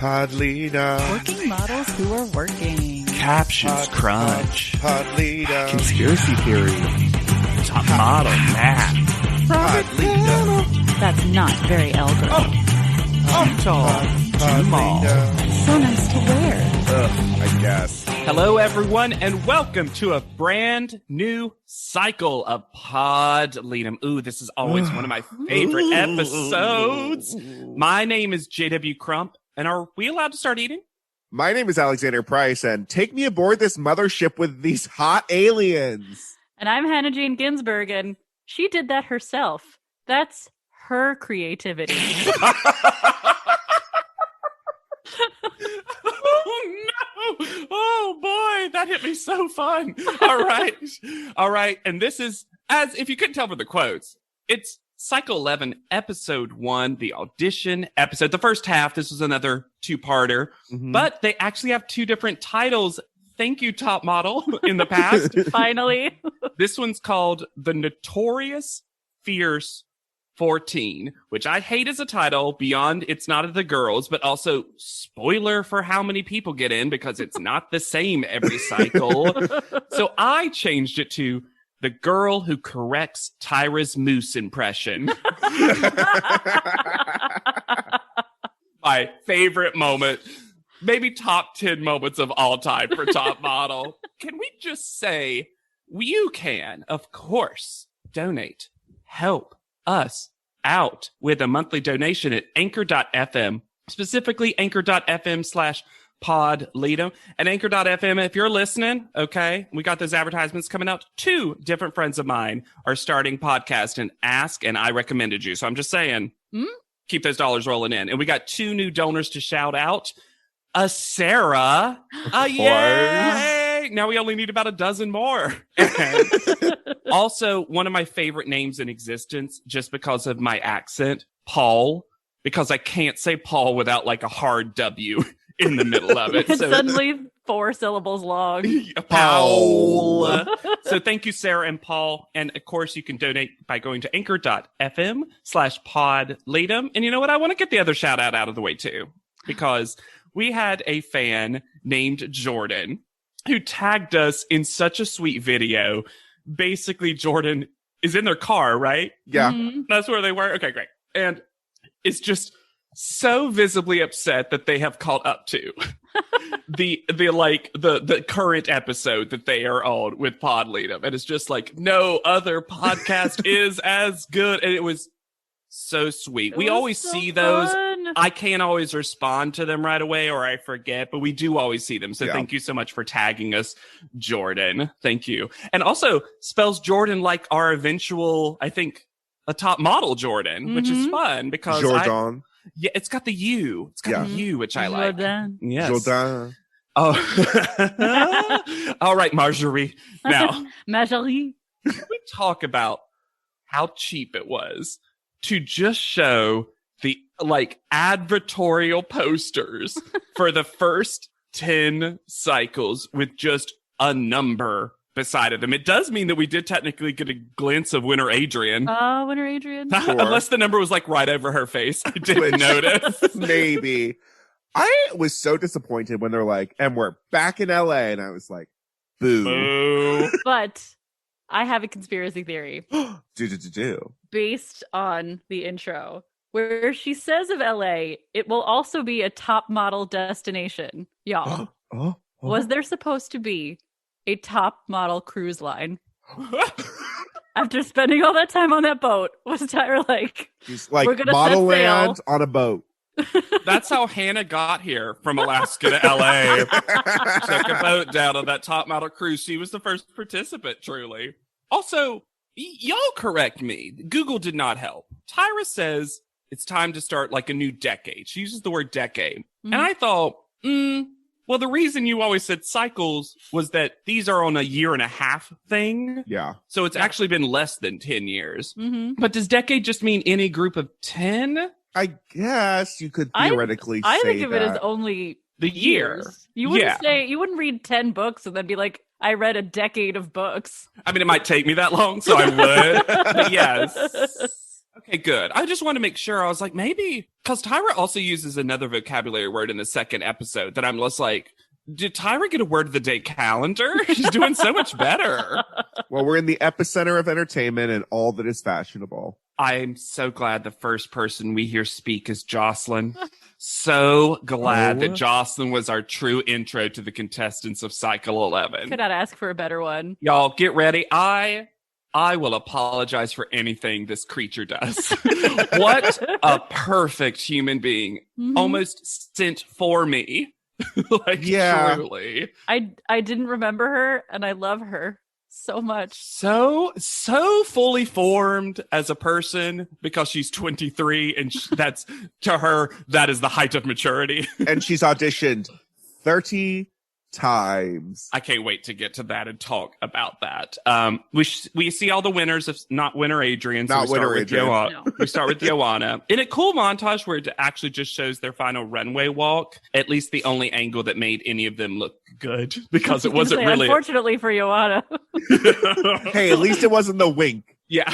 Pod leader. Working models who are working. Captions crunch. Pod leader. Conspiracy theory. Top model math. Pod leader. That's not very elder. Tall. Too small. So nice to wear. I guess. Hello, everyone, and welcome to a brand new cycle of Pod Lead'em. Ooh, this is always one of my favorite episodes. My name is JW Crump, and are we allowed to start eating? My name is Alexander Price, and take me aboard this mothership with these hot aliens. And I'm Hannah Jane Ginsburg, and she did that herself. That's her creativity. Oh no! Oh boy, that hit me so fun. All right. And this is, as if you couldn't tell from the quotes, it's Cycle 11, Episode 1, the audition episode. The first half, this was another two-parter, but they actually have two different titles. Thank you, Top Model, in the past. Finally. This one's called The Notorious Fierce 14, which I hate as a title beyond it's not of the girls, but also spoiler for how many people get in because it's not the same every cycle. So I changed it to The Girl Who Corrects Tyra's Moose Impression. My favorite moment, maybe top 10 moments of all time for Top Model. Can we just say, you can, of course, donate, help us out with a monthly donation at anchor.fm, specifically anchor.fm/pod lead'em. And anchor.fm, if you're listening, okay, we got those advertisements coming out. Two different friends of mine are starting podcast and Ask, and I recommended you. So I'm just saying, keep those dollars rolling in. And we got two new donors to shout out. Sarah. Yay! Now we only need about a dozen more. Also, one of my favorite names in existence, just because of my accent, Paul, because I can't say Paul without like a hard W in the middle of it. It's suddenly 4 syllables long. Paul. So thank you, Sarah and Paul. And of course, you can donate by going to anchor.fm/pod lead'em. And you know what? I want to get the other shout out of the way too, because we had a fan named Jordan who tagged us in such a sweet video. Basically, Jordan is in their car, right? Yeah. That's where they were. Okay, great. And it's just so visibly upset that they have caught up to the current episode that they are on with Pod Lead'em. And it's just like, no other podcast is as good. And it was so sweet. We always see those. I can't always respond to them right away or I forget, but we do always see them. So Thank you so much for tagging us, Jordan. Thank you. And also spells Jordan like our eventual, I think, a Top Model Jordan, which is fun because Jordan. It's got the U. It's got the U, which I like. Jordan. Yes. Jordan. Oh. All right, Marjorie. Now, Marjorie. can we talk about how cheap it was to just show the advertorial posters for the first 10 cycles with just a number beside of them? It does mean that we did technically get a glimpse of Winter Adrian. Winter Adrian. Sure. Unless the number was like right over her face. I didn't notice. Maybe. I was so disappointed when they're like, and we're back in LA. And I was like, boo. Boo. But I have a conspiracy theory. Do. Based on the intro, where she says of LA, it will also be a top model destination. Y'all, was there supposed to be a top model cruise line? After spending all that time on that boat, was Tyra like, She's like, we're gonna model set sail. land on a boat. That's how Hannah got here from Alaska to LA. Took a boat down on that Top Model cruise. She was the first participant, truly. Also, y'all correct me. Google did not help. Tyra says it's time to start like a new decade. She uses the word decade. And I thought, well, the reason you always said cycles was that these are on a 1.5 year thing. Yeah. So it's actually been less than 10 years. But does decade just mean any group of 10? I guess you could theoretically say I think of that. it as only The year. years. You wouldn't read 10 books and then be like, I read a decade of books. I mean, it might take me that long, so I would. But yes. Okay, good. I just want to make sure. I was like, maybe Because Tyra also uses another vocabulary word in the second episode that I'm just like, did Tyra get a word of the day calendar? She's doing so much better. Well, we're in the epicenter of entertainment and all that is fashionable. I'm so glad the first person we hear speak is Jocelyn. So glad that Jocelyn was our true intro to the contestants of Cycle 11. Could not ask for a better one. Y'all, get ready. I will apologize for anything this creature does. What a perfect human being. Mm-hmm. Almost sent for me. Truly. I didn't remember her, and I love her so much. So fully formed as a person because she's 23, and that's, to her, that is the height of maturity. And she's auditioned 30 times. I can't wait to get to that and talk about that. We see all the winners of not winner Adrian. So not winner Adrian. No. We start with Joanna in a cool montage where it actually just shows their final runway walk. At least the only angle that made any of them look good because it wasn't really. Unfortunately for Joanna. Hey, at least it wasn't the wink. Yeah.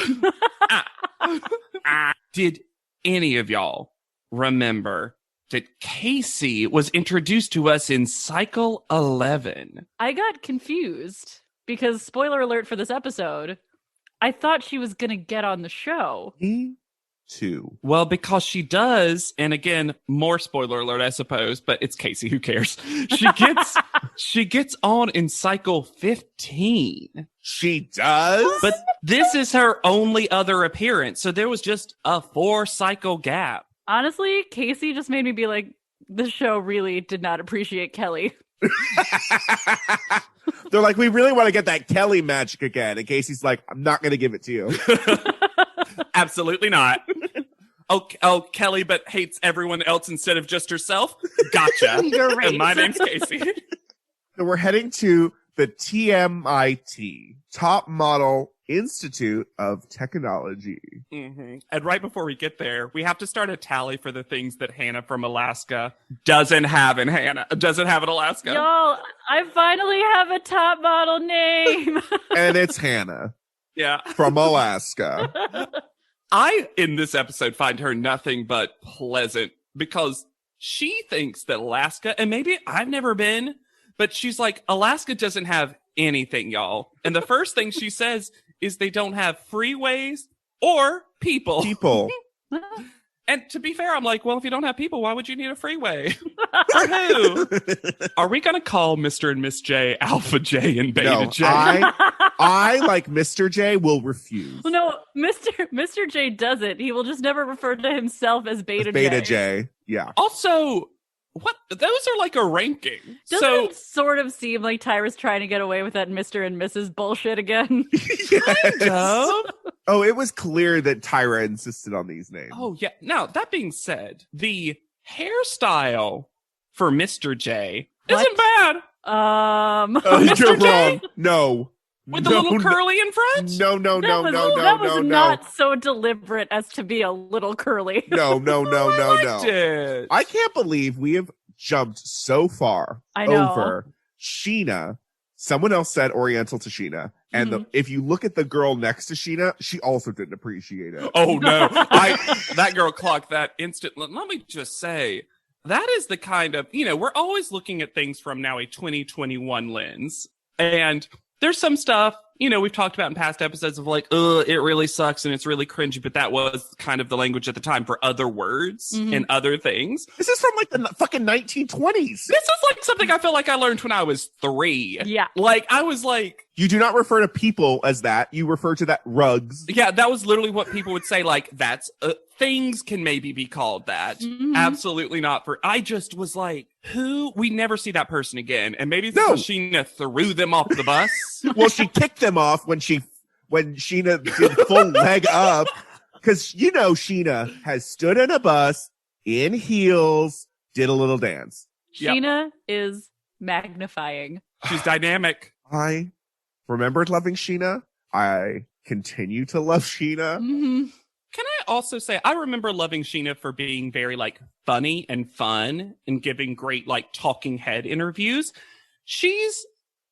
Did any of y'all remember that Casey was introduced to us in Cycle 11? I got confused because, spoiler alert for this episode, I thought she was going to get on the show. Me too. Well, because she does, and again, more spoiler alert, I suppose, but it's Casey, who cares? She gets on in Cycle 15. She does? But this is her only other appearance, so there was just a 4-cycle gap. Honestly, Casey just made me be like, this show really did not appreciate Kelly. They're like, we really want to get that Kelly magic again. And Casey's like, I'm not going to give it to you. Absolutely not. Oh, Kelly, but hates everyone else instead of just herself? Gotcha. Great. And my name's Casey. So we're heading to the TMIT, Top Model Institute of Technology. Mm-hmm. And right before we get there, we have to start a tally for the things that Hannah from Alaska doesn't have in Alaska. Y'all, I finally have a top model name. And it's Hannah. Yeah. From Alaska. I, in this episode, find her nothing but pleasant because she thinks that Alaska, and maybe I've never been, but she's like, Alaska doesn't have anything, y'all. And the first thing she says is they don't have freeways or people. And to be fair, I'm like, well, if you don't have people, why would you need a freeway? For who? Are we going to call Mr. and Miss J Alpha J and Beta J? I, like Mr. J, will refuse. No, Mr. J doesn't. He will just never refer to himself as Beta J. Beta J, yeah. Also, what? Those are like a ranking. Doesn't it sort of seem like Tyra's trying to get away with that Mr. and Mrs. bullshit again? Yes. Oh, it was clear that Tyra insisted on these names. Oh, yeah. Now, that being said, the hairstyle for Mr. J isn't bad. You're wrong. No. With the little curly in front? No. That was not so deliberate as to be a little curly. No. It. I can't believe we have jumped so far over Sheena. Someone else said Oriental to Sheena. And if you look at the girl next to Sheena, she also didn't appreciate it. Oh, no. That girl clocked that instant. Let me just say, that is the kind of, we're always looking at things from now a 2021 lens. And there's some stuff, we've talked about in past episodes of like, it really sucks and it's really cringy, but that was kind of the language at the time for other words and other things. This is from like the fucking 1920s. This is like something I feel like I learned when I was 3. Yeah. Like, I was like... You do not refer to people as that. You refer to that rugs. Yeah, that was literally what people would say. Like, that's... things can maybe be called that. Absolutely not for... I just was like, who? We never see that person again. And maybe it's because Sheena threw them off the bus. Well, she kicked them off when Sheena did full leg up. Because, Sheena has stood in a bus in heels, did a little dance. Sheena is magnifying. She's dynamic. I remembered loving Sheena. I continue to love Sheena. Can I also say, I remember loving Sheena for being very, like, funny and fun and giving great, like, talking head interviews. She's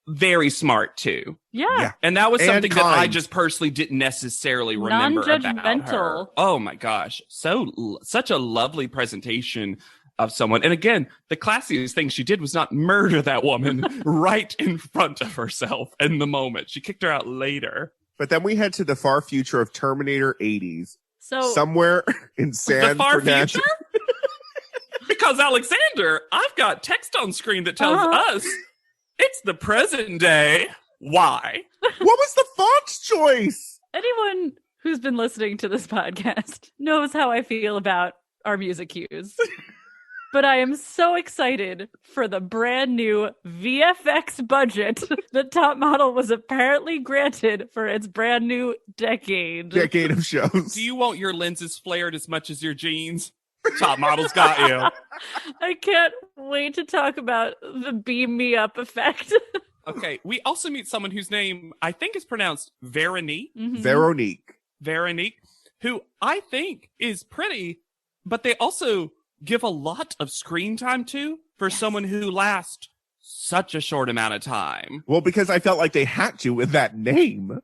very smart too. Yeah. And that was something that I just personally didn't necessarily remember about her. Oh my gosh. Such a lovely presentation of someone. And again, the classiest thing she did was not murder that woman right in front of herself in the moment. She kicked her out later. But then we head to the far future of Terminator 80s. So somewhere in San Fernando. Because Alexander, I've got text on screen that tells us it's the present day. Why? What was the font choice? Anyone who's been listening to this podcast knows how I feel about our music cues. But I am so excited for the brand new VFX budget that Top Model was apparently granted for its brand new decade of shows. Do you want your lenses flared as much as your jeans? Top Model's got you. I can't wait to talk about the beam me up effect. Okay, we also meet someone whose name I think is pronounced Veronique. Mm-hmm. Veronique, who I think is pretty, but they also give a lot of screen time to for someone who lasts such a short amount of time. Well, because I felt like they had to with that name.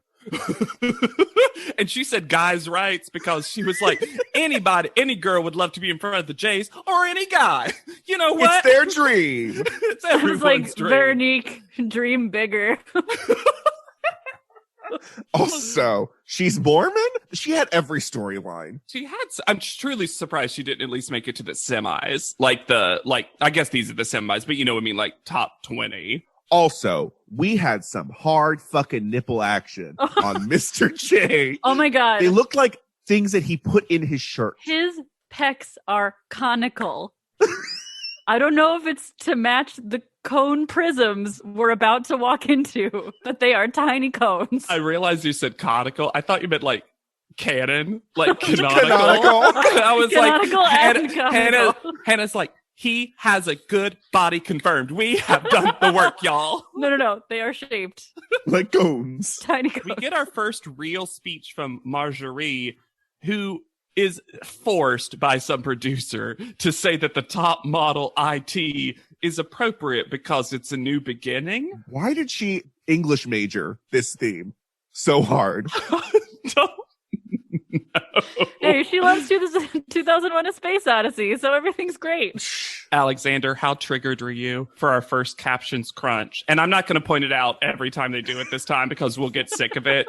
And she said guys' rights because she was like, any girl would love to be in front of the Jays or any guy. You know what? It's their dream. It's everyone's dream. Veronique, dream bigger. Also, she's Mormon? She had every storyline. I'm truly surprised she didn't at least make it to the semis. I guess these are the semis, but you know what I mean, like top 20. Also, we had some hard fucking nipple action on Mr. J. Oh my God. They looked like things that he put in his shirt. His pecs are conical. I don't know if it's to match the cone prisms we're about to walk into, but they are tiny cones. I realized you said conical. I thought you meant like canon, like canonical. I was canonical like, Hannah's like, he has a good body confirmed. We have done the work, y'all. No. They are shaped like cones. Tiny cones. We get our first real speech from Marjorie, who is forced by some producer to say that the Top Model IT is appropriate because it's a new beginning. Why did she English major this theme so hard? No. Hey, she loves 2001: A Space Odyssey, so everything's great. Alexander, how triggered were you for our first captions crunch? And I'm not going to point it out every time they do it this time because we'll get sick of it.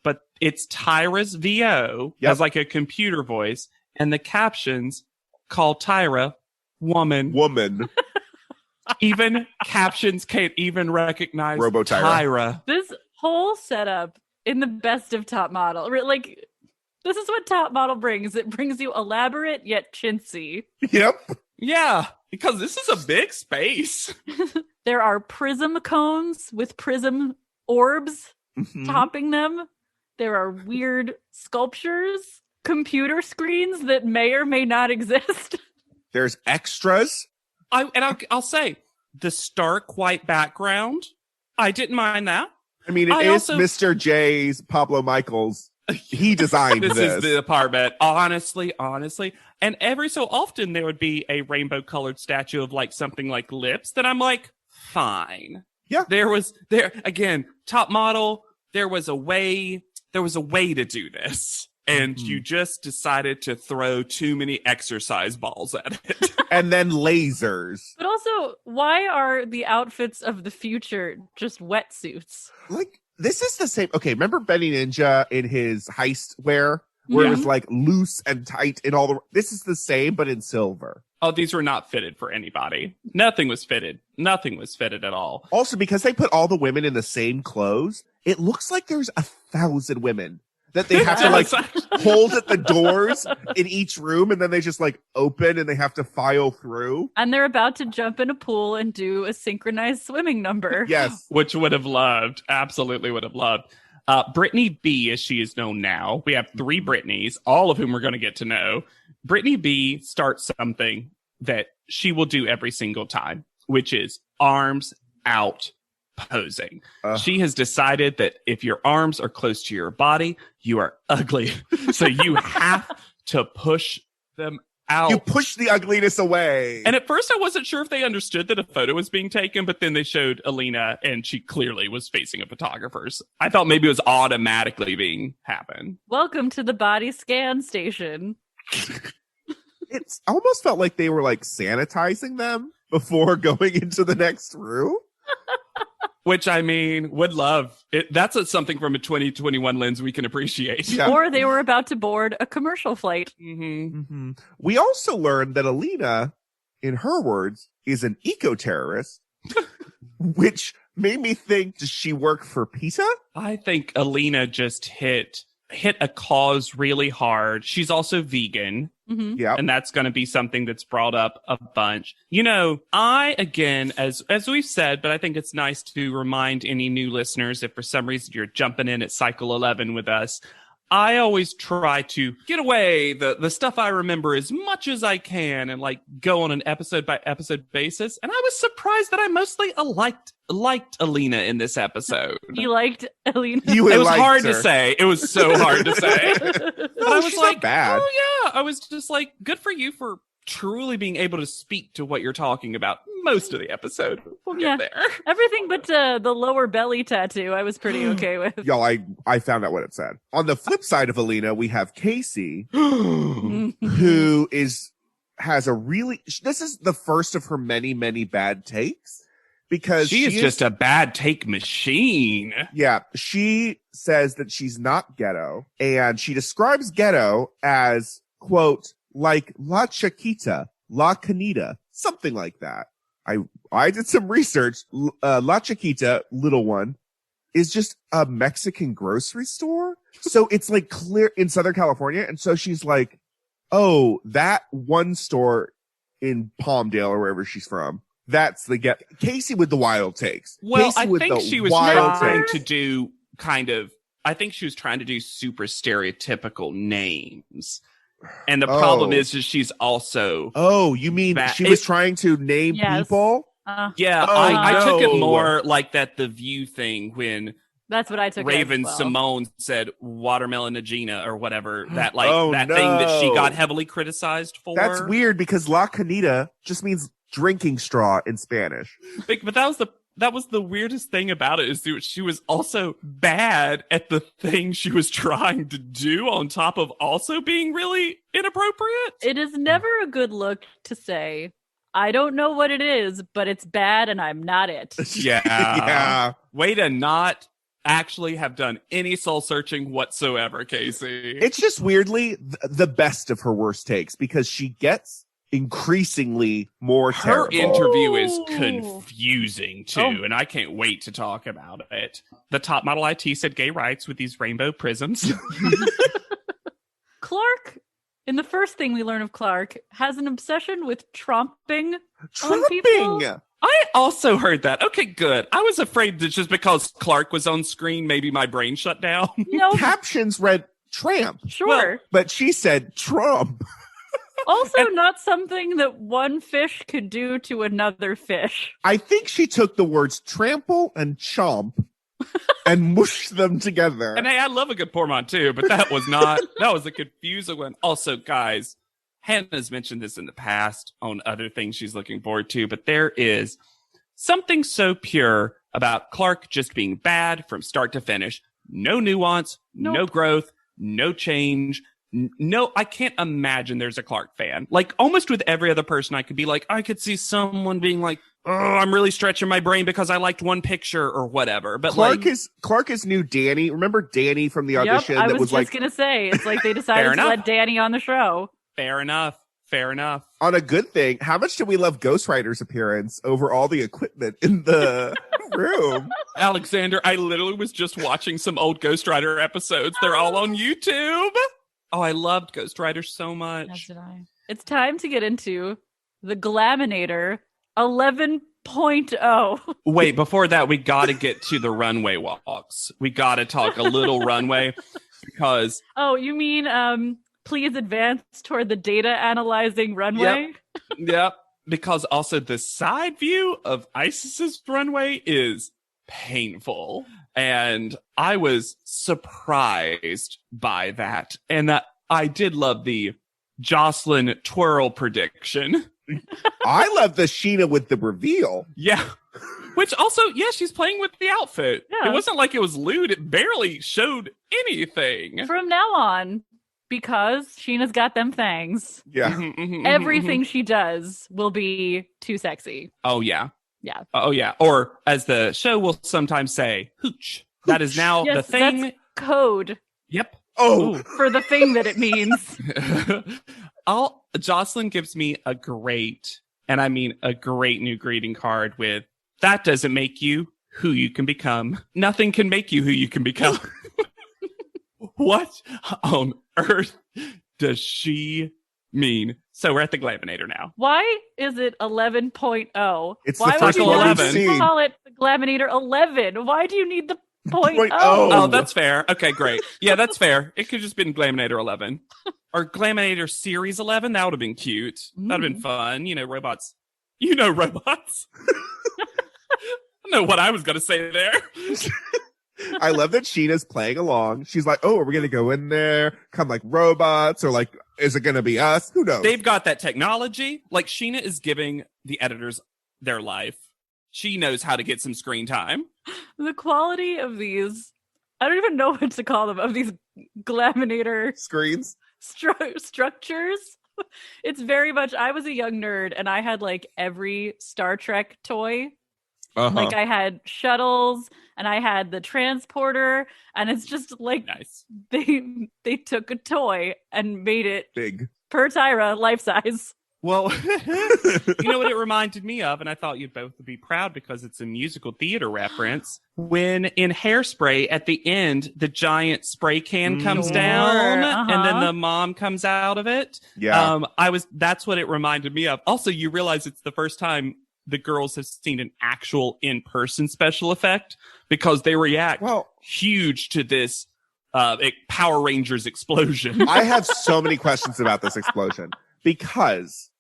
But it's Tyra's VO as like a computer voice, and the captions call Tyra woman. Even captions can't even recognize Robo Tyra. This whole setup in the best of Top Model, like, this is what Top Model brings. It brings you elaborate yet chintzy. Yep. Yeah, because this is a big space. There are prism cones with prism orbs topping them. There are weird sculptures, computer screens that may or may not exist. There's extras. I'll say, the stark white background, I didn't mind that. I mean, it is Mr. J's, Pablo Michaels. He designed this. This is the apartment. Honestly. And every so often there would be a rainbow colored statue of like something like lips that I'm like, fine. Yeah. Again, Top Model, there was a way to do this. And you just decided to throw too many exercise balls at it. And then lasers. But also, why are the outfits of the future just wetsuits? Like, this is the same. Okay, remember Benny Ninja in his heist wear? Where it was like loose and tight in all the... This is the same, but in silver. Oh, these were not fitted for anybody. Nothing was fitted at all. Also, because they put all the women in the same clothes, it looks like there's 1,000 women that they have to like hold at the doors in each room, and then they just like open and they have to file through. And they're about to jump in a pool and do a synchronized swimming number. Yes. Which would have loved. Absolutely would have loved. Brittany B, as she is known now. We have 3 Brittany's, all of whom we're going to get to know. Brittany B starts something that she will do every single time, which is arms out posing. She has decided that if your arms are close to your body, you are ugly. So you have to push them out. You push the ugliness away. And at first I wasn't sure if they understood that a photo was being taken, but then they showed Alina and she clearly was facing a photographer's. I thought maybe it was automatically being happen. Welcome to the body scan station. It's almost felt like they were like sanitizing them before going into the next room. Which, I mean, would love. That's something from a 2021 lens we can appreciate. Yeah. Or they were about to board a commercial flight. Mm-hmm. Mm-hmm. We also learned that Alina, in her words, is an eco-terrorist, which made me think, does she work for PETA? I think Alina just hit a cause really hard. She's also vegan. Mm-hmm. Yeah. And that's going to be something that's brought up a bunch. You know, I, again, as we've said, but I think it's nice to remind any new listeners, if for some reason you're jumping in at cycle 11 with us, I always try to get away the stuff I remember as much as I can and like go on an episode by episode basis. And I was surprised that I mostly liked Alina in this episode. You liked Alina? It was hard to say. It was so hard to say. No, I was she's like, not bad. oh yeah. I was just like, good for you for truly being able to speak to what you're talking about most of the episode. We'll get there. Everything but the lower belly tattoo I was pretty okay with. Y'all, I found out what it said. On the flip side of Alina, we have Casey, who has a really, this is the first of her many, many bad takes. Because she is just a bad take machine. Yeah. She says that she's not ghetto, and she describes ghetto as, quote, like La Chiquita, La Canita, something like that. I did some research. La Chiquita, little one, is just a Mexican grocery store. So it's like clear in Southern California. And so she's like, oh, that one store in Palmdale or wherever she's from. That's the get. Casey with the wild takes. Well, Casey I with think the she was wild trying takes. to do I think she was trying to do super stereotypical names. And the problem is she's also. Oh, you mean she was trying to name people? Yeah, I took it more like that The View thing when. That's what I took. Raven well. Simone said watermelon Agina or whatever. That thing that she got heavily criticized for. That's weird because La Canita just means drinking straw in Spanish. But that was the weirdest thing about it is that she was also bad at the thing she was trying to do on top of also being really inappropriate. It is never a good look to say, I don't know what it is, but it's bad and I'm not it. Yeah. Yeah. Way to not actually have done any soul searching whatsoever, Casey. It's just weirdly the best of her worst takes because she gets increasingly more her terrible. interview is confusing too, and I can't wait to talk about it. The top model IT said gay rights with these rainbow prisms. Clark, in the first thing we learn of Clark, has an obsession with tromping on people. I also heard that. Okay, good. I was afraid that just because Clark was on screen, maybe my brain shut down. No. Captions read tramp. Sure. Well, but she said Trump. Also, not something that one fish could do to another fish. I think she took the words trample and chomp and mushed them together. And hey, I love a good portmanteau, but that was a confusing one. Also, guys, Hannah's mentioned this in the past on other things she's looking forward to, but there is something so pure about Clark just being bad from start to finish. No nuance, no growth, no change. No, I can't imagine there's a Clark fan. Like, almost with every other person, I could be like, I could see someone being like, oh, I'm really stretching my brain because I liked one picture or whatever. But Clark is new Danny. Remember Danny from the audition? I that was like, just gonna say, it's like they decided to let Danny on the show. Fair enough. On a good thing, how much do we love Ghostwriter's appearance over all the equipment in the room? Alexander, I literally was just watching some old Ghostwriter episodes. They're all on YouTube. Oh, I loved Ghostwriter so much. As did I. It's time to get into the Glaminator 11.0. Wait, before that, we got to get to the runway walks. We got to talk a little runway because... Oh, you mean please advance toward the data analyzing runway? Yep. Because also the side view of Isis's runway is painful. And I was surprised by that. And I did love the Jocelyn twirl prediction. I love the Sheena with the reveal. Yeah. Which also, yeah, she's playing with the outfit. Yeah. It wasn't like it was lewd. It barely showed anything. From now on, because Sheena's got them fangs, Yeah. everything she does will be too sexy. Oh, yeah. Yeah. Oh, yeah. Or as the show will sometimes say, hooch. That is now the thing. That's code. Yep. Oh. For the thing that it means. Jocelyn gives me a great, and I mean a great new greeting card with, that doesn't make you who you can become. Nothing can make you who you can become. What on earth does she mean? So we're at the Glaminator now. Why is it 11.0? It's Why the first would one you we've not seen. call it the Glaminator 11? Why do you need the .0? Oh, that's fair. Okay, great. Yeah, that's fair. It could just been Glaminator 11. Or Glaminator Series 11. That would have been cute. That would have been fun. Robots. Robots. I don't know what I was going to say there. I love that Sheena's playing along. She's like, oh, are we going to go in there, come like robots, or like, is it going to be us? Who knows? They've got that technology. Like, Sheena is giving the editors their life. She knows how to get some screen time. The quality of these, I don't even know what to call them, of these Glaminator screens structures. It's very much, I was a young nerd and I had like every Star Trek toy. Like I had shuttles and I had the transporter, and it's just like nice. They took a toy and made it big per Tyra, life size. Well, you know what it reminded me of, and I thought you'd both be proud because it's a musical theater reference. When in Hairspray, at the end, the giant spray can comes down, and then the mom comes out of it. Yeah, that's what it reminded me of. Also, you realize it's the first time the girls have seen an actual in-person special effect because they react huge to this Power Rangers explosion. I have so many questions about this explosion because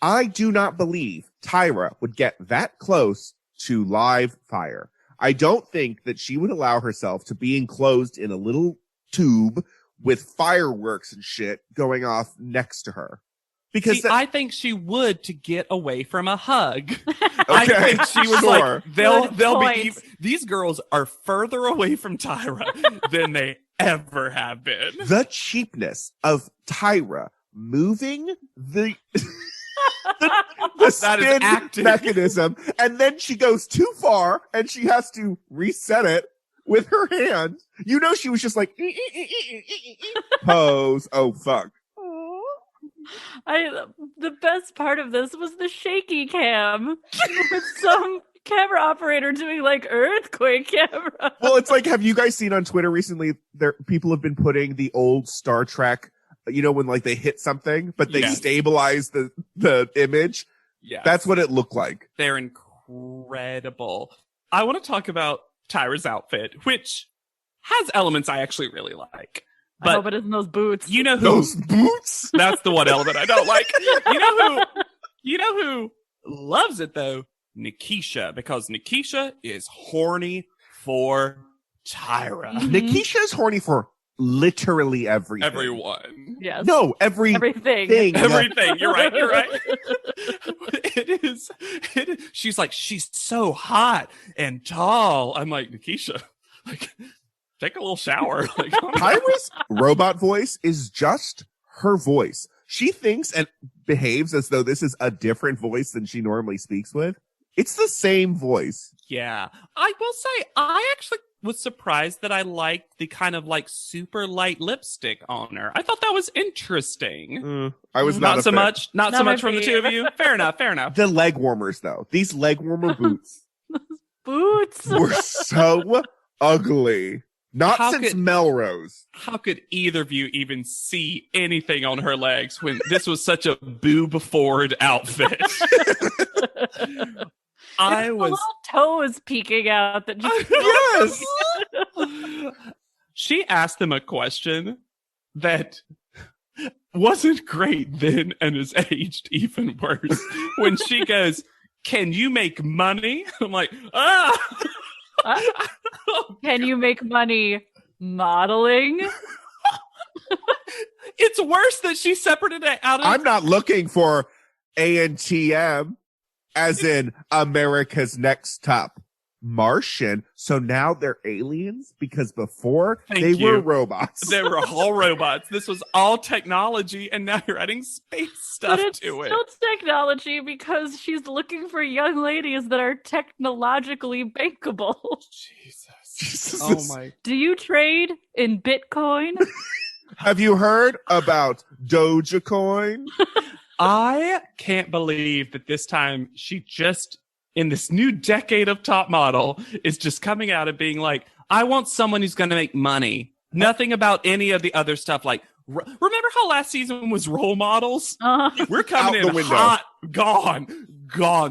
I do not believe Tyra would get that close to live fire. I don't think that she would allow herself to be enclosed in a little tube with fireworks and shit going off next to her. Because I think she would to get away from a hug. Okay, I think she was sure. like, they'll be. These girls are further away from Tyra than they ever have been. The cheapness of Tyra moving the spin mechanism, and then she goes too far, and she has to reset it with her hand. She was just like pose. Oh fuck. The best part of this was the shaky cam with some camera operator doing like earthquake camera. Well, it's like, have you guys seen on Twitter recently, people have been putting the old Star Trek, when like they hit something, but they stabilize the image. Yeah. That's what it looked like. They're incredible. I want to talk about Tyra's outfit, which has elements I actually really like. But I hope it isn't those boots. Those boots? That's the one element I don't like. You know who loves it though? Nikisha, because Nikisha is horny for Tyra. Mm-hmm. Nikisha is horny for literally everything. Everyone. Yes. No, everything. Everything. You're right. It is. She's like, she's so hot and tall. I'm like, Nikisha, like, take a little shower. Like, Tyra's robot voice is just her voice. She thinks and behaves as though this is a different voice than she normally speaks with. It's the same voice. Yeah. I will say, I actually was surprised that I liked the kind of like super light lipstick on her. I thought that was interesting. I was not so much from the two fave. of you. Fair enough. The leg warmers though. These leg warmer boots. Boots were so ugly. Not since Melrose. How could either of you even see anything on her legs when this was such a boob forward outfit? The little toes peeking out that just yes. She asked them a question that wasn't great then and is aged even worse. When she goes, "Can you make money?" I'm like, Can you make money modeling? It's worse that she separated it out of... I'm not looking for ANTM as in America's Next Top Martian. So now they're aliens because before they were robots. They were all robots. This was all technology, and now you're adding space stuff to it. But it's still technology because she's looking for young ladies that are technologically bankable. Jesus. Oh my. Do you trade in Bitcoin? Have you heard about Dogecoin? I can't believe that this time she just, in this new decade of Top Model, is just coming out and being like, I want someone who's going to make money. Nothing about any of the other stuff. Like, remember how last season was role models? We're coming in hot, gone.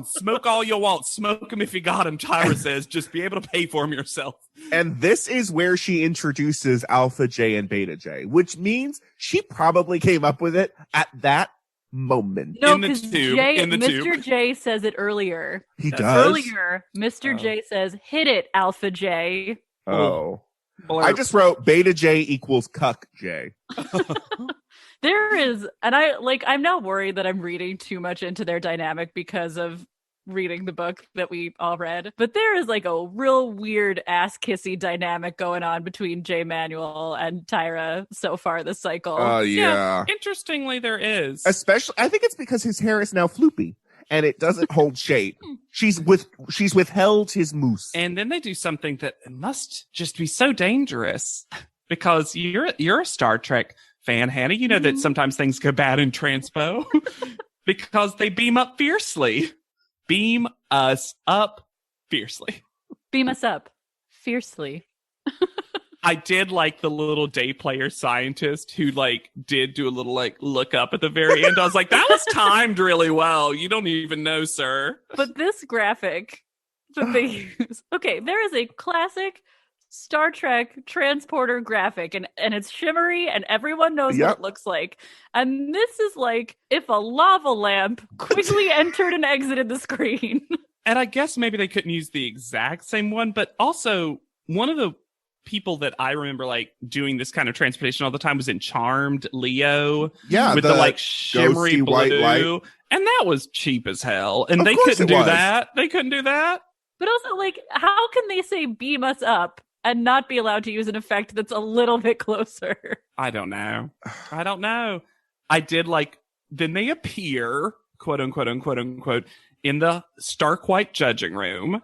Smoke all you want. Smoke them if you got them, Tyra says. Just be able to pay for them yourself. And this is where she introduces Alpha J and Beta J, which means she probably came up with it at that moment. No, because Mr. J says it earlier. He does? Earlier, Mr. J says, hit it, Alpha J. Oh. I just wrote Beta J equals Cuck J. There is, and I'm now worried that I'm reading too much into their dynamic because of reading the book that we all read. But there is like a real weird ass kissy dynamic going on between J. Manuel and Tyra so far this cycle. Oh, yeah. Interestingly, there is. Especially, I think it's because his hair is now floopy and it doesn't hold shape. She's withheld his mousse. And then they do something that must just be so dangerous because you're a Star Trek fan, Hannah. You know that sometimes things go bad in transpo because they beam up fiercely. Beam us up fiercely. Beam us up fiercely. I did like the little day player scientist who did do a little look up at the very end. I was like, that was timed really well. You don't even know, sir. But this graphic that they use. Okay, there is a classic Star Trek transporter graphic and it's shimmery and everyone knows what it looks like. And this is like if a lava lamp quickly entered and exited the screen. And I guess maybe they couldn't use the exact same one, but also one of the people that I remember doing this kind of transportation all the time was in Charmed, Leo. Yeah, with the shimmery blue. White light. And that was cheap as hell. And they couldn't do that. They couldn't do that. But also how can they say beam us up and not be allowed to use an effect that's a little bit closer? I don't know. I did then they appear, quote unquote, in the stark white judging room.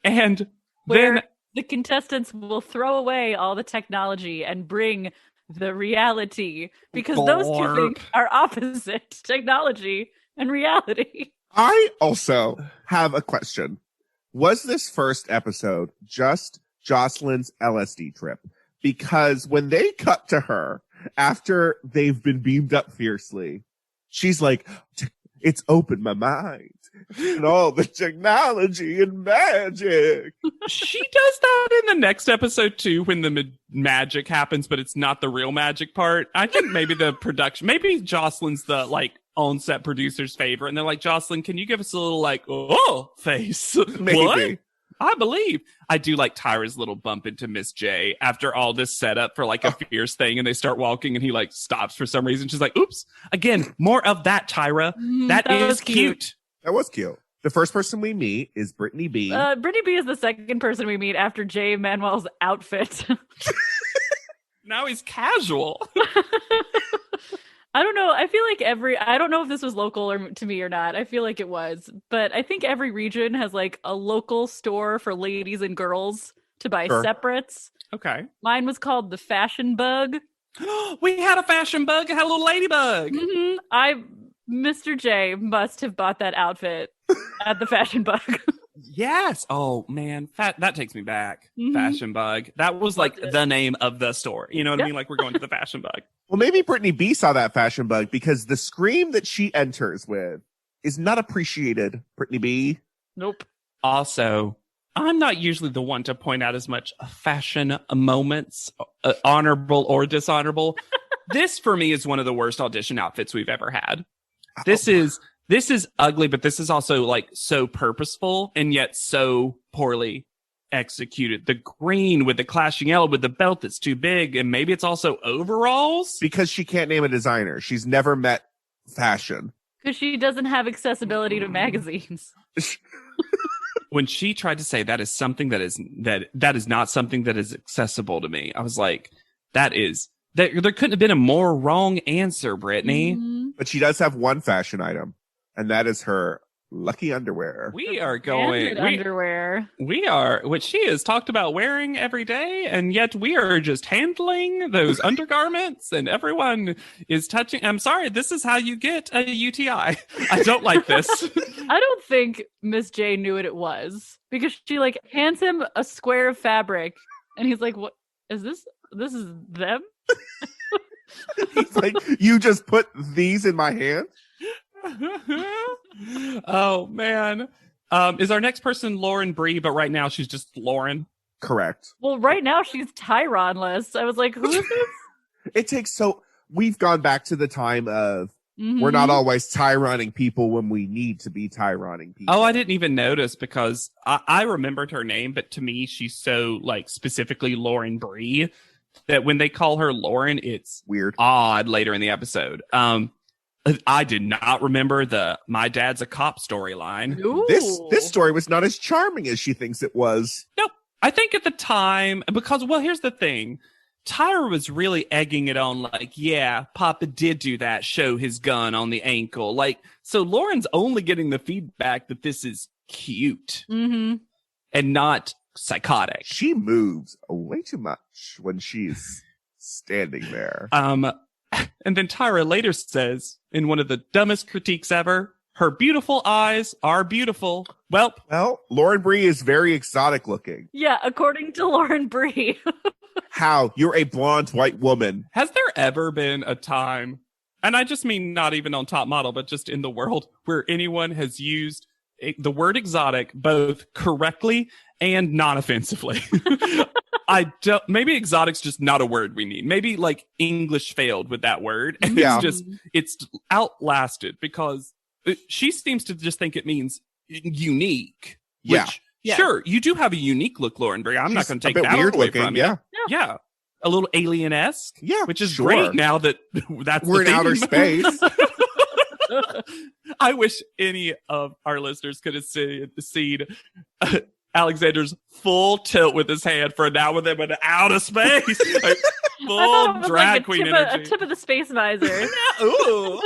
And then the contestants will throw away all the technology and bring the reality because those two things are opposite, technology and reality. I also have a question. Was this first episode just Jocelyn's LSD trip? Because when they cut to her after they've been beamed up fiercely, she's like, it's opened my mind and all the technology and magic. She does that in the next episode too when the magic happens, but it's not the real magic part. I think maybe the production, maybe Jocelyn's the on-set producer's favorite, and they're like, Jocelyn, can you give us a little face? Maybe. What? I believe. I do like Tyra's little bump into Miss J after all this setup for a fierce thing, and they start walking and he stops for some reason. She's like, oops, again, more of that, Tyra. That is cute. That was cute. The first person we meet is Brittany B. Brittany B is the second person we meet after J. Manuel's outfit. Now he's casual. I don't know. I feel like I don't know if this was local or to me or not. I feel like it was, but I think every region has a local store for ladies and girls to buy separates. Okay. Mine was called the Fashion Bug. We had a fashion bug. It had a little ladybug. Mr. J must have bought that outfit at the Fashion Bug. Yes. Oh man, that takes me back. Fashion Bug. That was the name of the store. You know what I mean? We're going to the Fashion Bug. Well, maybe Brittany B saw that Fashion Bug because the scream that she enters with is not appreciated, Brittany B. Nope. Also, I'm not usually the one to point out as much fashion moments, honorable or dishonorable. This for me is one of the worst audition outfits we've ever had. This is ugly, but this is also so purposeful and yet so poorly executed. The green with the clashing yellow with the belt that's too big. And maybe it's also overalls. Because she can't name a designer. She's never met fashion. Because she doesn't have accessibility to magazines. When she tried to say that is something that is not something that is accessible to me, I was like, there couldn't have been a more wrong answer, Brittany. Mm-hmm. But she does have one fashion item, and that is her lucky underwear. We are going underwear. We are what she has talked about wearing every day, and yet we are just handling those undergarments, and everyone is touching. I'm sorry, this is how you get a UTI. I don't like this. I don't think Miss J knew what it was, because she like hands him a square of fabric, and he's like, "What is this? This is them." He's like, "You just put these in my hand?" Oh man. Is our next person Lauren Bree, but right now she's just Lauren? Correct. Well, right now she's Tyron-less. I was like, who is this? We've gone back to the time of we're not always Tyroning people when we need to be Tyroning people. Oh, I didn't even notice because I remembered her name, but to me she's so like specifically Lauren Bree that when they call her Lauren, it's weird, odd later in the episode. I did not remember the "my dad's a cop" storyline. This story was not as charming as she thinks it was. Nope. I think at the time, because, well, here's the thing. Tyra was really egging it on, like, yeah, Papa did do that, show his gun on the ankle. Like, so Lauren's only getting the feedback that this is cute and not psychotic. She moves way too much when she's standing there. And then Tyra later says, in one of the dumbest critiques ever, her beautiful eyes are beautiful. Well, Lauren Bree is very exotic looking. Yeah, according to Lauren Bree. How? You're a blonde white woman. Has there ever been a time, and I just mean not even on Top Model, but just in the world, where anyone has used the word exotic both correctly and non-offensively? Maybe exotic's just not a word we need. Maybe like English failed with that word. And it's outlasted because she seems to just think it means unique. Which, sure, you do have a unique look, Lauren Bree. I'm not going to take that weird away looking, from you. Yeah. A little alien-esque. Yeah. Which is great now that that's we're in outer space. I wish any of our listeners could have seen Alexander's full tilt with his hand for now with him in outer space. Like, full drag queen energy. A tip of the space visor. Ooh.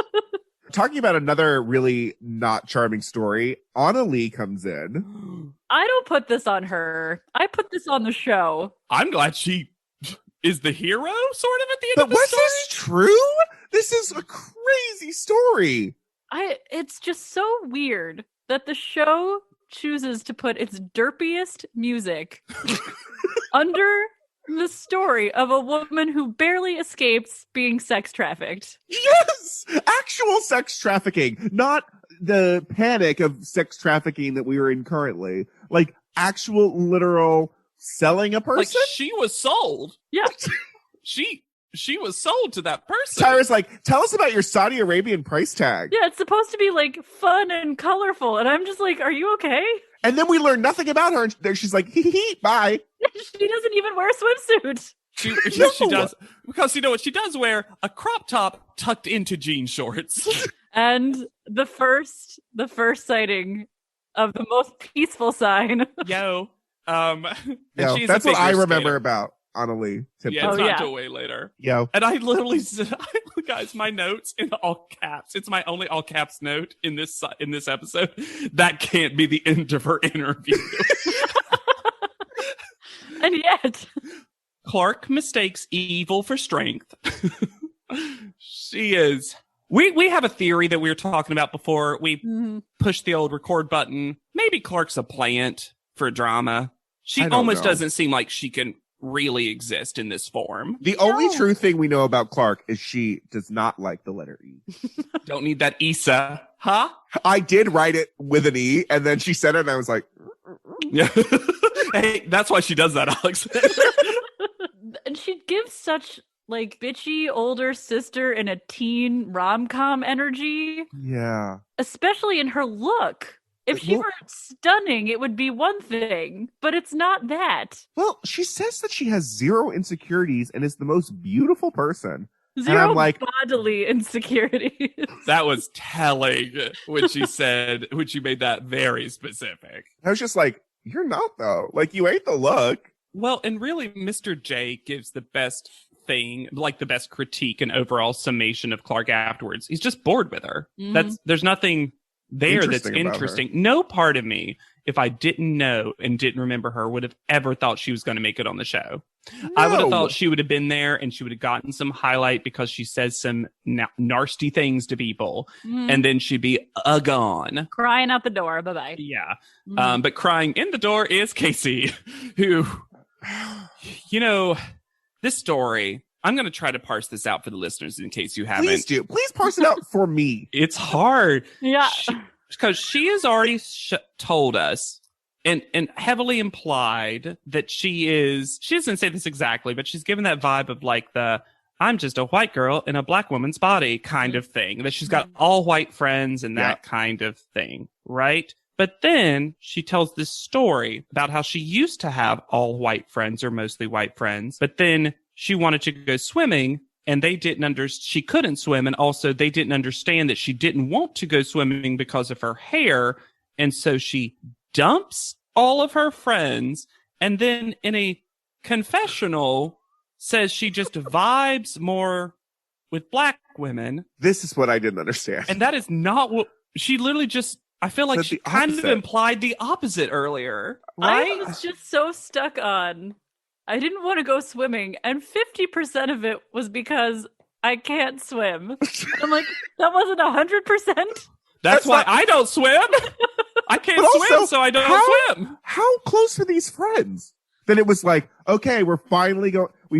Talking about another really not charming story, Anna Lee comes in. I don't put this on her. I put this on the show. I'm glad she is the hero, sort of, at the end of the story. But was this true? This is a crazy story. It's just so weird that the show chooses to put its derpiest music under the story of a woman who barely escapes being sex trafficked. Yes! Actual sex trafficking, not the panic of sex trafficking that we are in currently. Like, actual, literal selling a person? Like, she was sold. Yeah. She was sold to that person. Tyra's like, tell us about your Saudi Arabian price tag. Yeah, it's supposed to be like fun and colorful. And I'm just like, are you okay? And then we learn nothing about her. And she's like, hee, bye. She doesn't even wear a swimsuit. She does. Because you know what? She does wear a crop top tucked into jean shorts. And the first sighting of the most peaceful sign. Yo. That's what I remember about Anna Lee. Yeah, it's not till way later. Yo. And I literally said, guys, my notes in all caps. It's my only all caps note in this episode. That can't be the end of her interview. And yet, Clark mistakes evil for strength. She is. We have a theory that we were talking about before we pushed the old record button. Maybe Clark's a plant for drama. She almost doesn't seem like she can really exist in this form. The only true thing we know about Clark is she does not like the letter E. Don't need that Issa. Huh? I did write it with an E, and then she said it, and I was like... Yeah. Hey, that's why she does that, Alex. And she gives such, like, bitchy older sister in a teen rom-com energy. Yeah. Especially in her look. If she were stunning, it would be one thing, but it's not that. Well, she says that she has zero insecurities and is the most beautiful person. Zero and I'm like, bodily insecurities. That was telling when she said, when she made that very specific. I was just like, you're not though. Like, you ain't the look. Well, and really, Mr. J gives the best thing, like the best critique and overall summation of Clark afterwards. He's just bored with her. There's nothing there that's interesting. No part of me, if I didn't know and didn't remember her, would have ever thought she was going to make it on the show. No. I would have thought she would have been there and she would have gotten some highlight because she says some nasty things to people, and then she'd be gone. Crying out the door. Bye-bye. Yeah. But crying in the door is Casey, who, you know, this story, I'm going to try to parse this out for the listeners in case you haven't. Please do. Please parse it out for me. It's hard. Yeah. Because she has already told us and heavily implied that she doesn't say this exactly, but she's given that vibe of like I'm just a white girl in a black woman's body kind of thing. That she's got all white friends and that kind of thing, right? But then she tells this story about how she used to have all white friends or mostly white friends, but then she wanted to go swimming and she couldn't swim. And also they didn't understand that she didn't want to go swimming because of her hair. And so she dumps all of her friends. And then in a confessional says she just vibes more with black women. This is what I didn't understand. And that is not what she literally just, I feel like she kind of implied the opposite earlier, right? I was just so stuck on, I didn't want to go swimming, and 50% of it was because I can't swim. I'm like, that wasn't 100%? That's why I don't swim. I can't swim, so I don't swim. How close are these friends? Then it was like, okay, we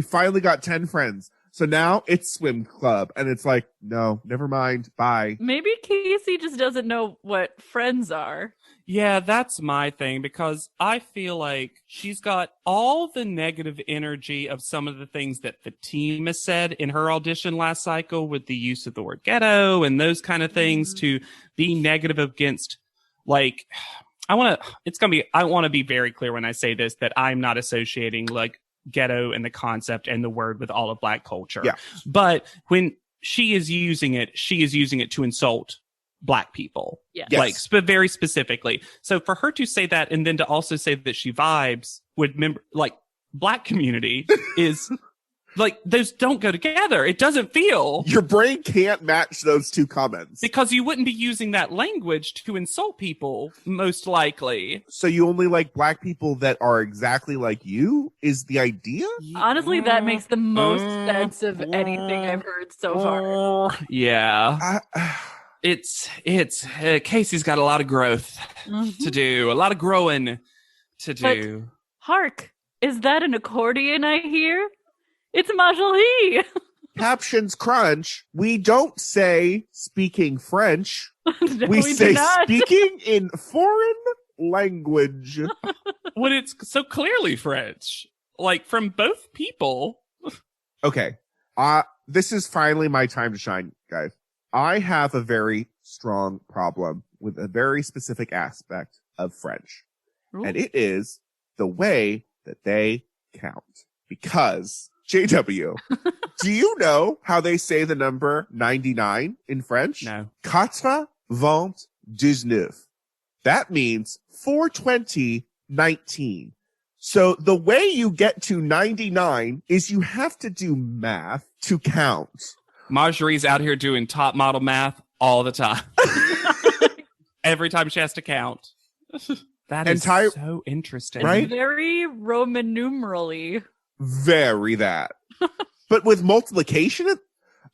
finally got 10 friends. So now it's swim club. And it's like, no, never mind. Bye. Maybe Casey just doesn't know what friends are. Yeah, that's my thing, because I feel like she's got all the negative energy of some of the things that the team has said in her audition last cycle with the use of the word ghetto and those kind of things to be negative against, like, I want to be very clear when I say this, that I'm not associating like ghetto and the concept and the word with all of black culture. Yeah. But when she is using it to insult black people. Yes. Like very specifically. So for her to say that and then to also say that she vibes with like black community is like, those don't go together. It doesn't feel. Your brain can't match those two comments. Because you wouldn't be using that language to insult people, most likely. So you only like black people that are exactly like you is the idea? Honestly, that makes the most sense of anything I've heard so far. Yeah. It's Casey's got a lot of growth to do, a lot of growing to do. But, hark, is that an accordion I hear? It's Marjorie. Captions crunch. We don't say speaking French. No, we say speaking in foreign language. When it's so clearly French, like from both people. Okay. This is finally my time to shine, guys. I have a very strong problem with a very specific aspect of French. Ooh. And it is the way that they count. Because, JW, do you know how they say the number 99 in French? No. 420-19. That means 420-19. So the way you get to 99 is you have to do math to count. Marjorie's out here doing top model math all the time. Every time she has to count. That is so interesting. Right? It's very Roman numerally. Very that. But with multiplication,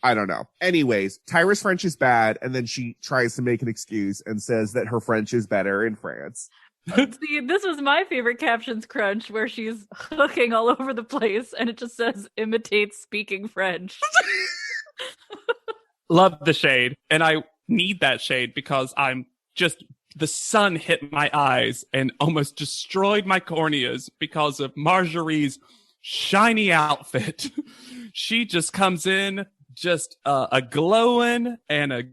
I don't know. Anyways, Tyra's French is bad, and then she tries to make an excuse and says that her French is better in France. See, this was my favorite captions crunch, where she's hooking all over the place, and it just says, imitates speaking French. Love the shade. And I need that shade because the sun hit my eyes and almost destroyed my corneas because of Marjorie's shiny outfit. She just comes in just a glowing. And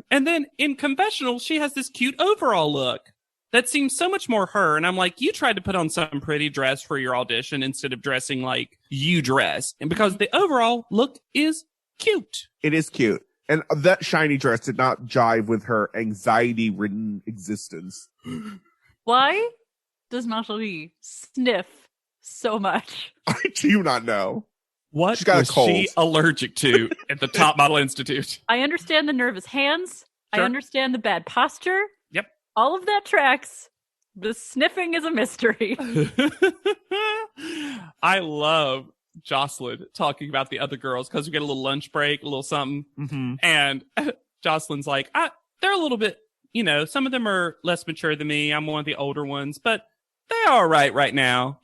then in confessional, she has this cute overall look that seems so much more her. And I'm like, you tried to put on some pretty dress for your audition instead of dressing like you dress. And because the overall look is cute. It is cute. And that shiny dress did not jive with her anxiety-ridden existence. Why does Marjorie sniff so much? I do not know. What She's got was a cold. she allergic to at the Top Model Institute? I understand the nervous hands. Sure. I understand the bad posture. Yep. All of that tracks. The sniffing is a mystery. I love Jocelyn talking about the other girls because we get a little lunch break, a little something. Mm-hmm. And Jocelyn's like, they're a little bit, some of them are less mature than me. I'm one of the older ones, but they're all right now,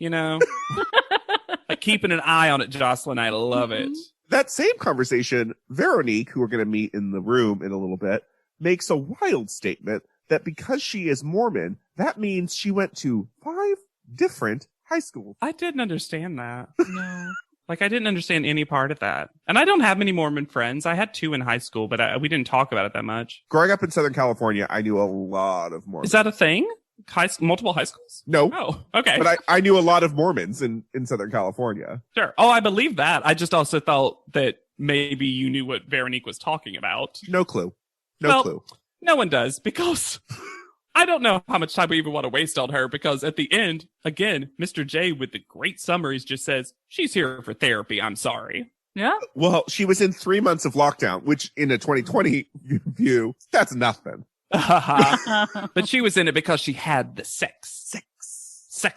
Like keeping an eye on it, Jocelyn. I love it. That same conversation, Veronique, who we're going to meet in the room in a little bit, makes a wild statement that because she is Mormon, that means she went to 5 different high schools. I didn't understand that. No. Like, I didn't understand any part of that. And I don't have many Mormon friends. I had 2 in high school, but we didn't talk about it that much. Growing up in Southern California, I knew a lot of Mormons. Is that a thing? Multiple high schools? No. Oh, okay. But I knew a lot of Mormons in Southern California. Sure. Oh, I believe that. I just also thought that maybe you knew what Veronique was talking about. No clue. No clue. No one does, because I don't know how much time we even want to waste on her, because at the end, again, Mr. J with the great summaries just says, she's here for therapy. I'm sorry. Yeah. Well, she was in 3 months of lockdown, which in a 2020 view, that's nothing. But she was in it because she had the sex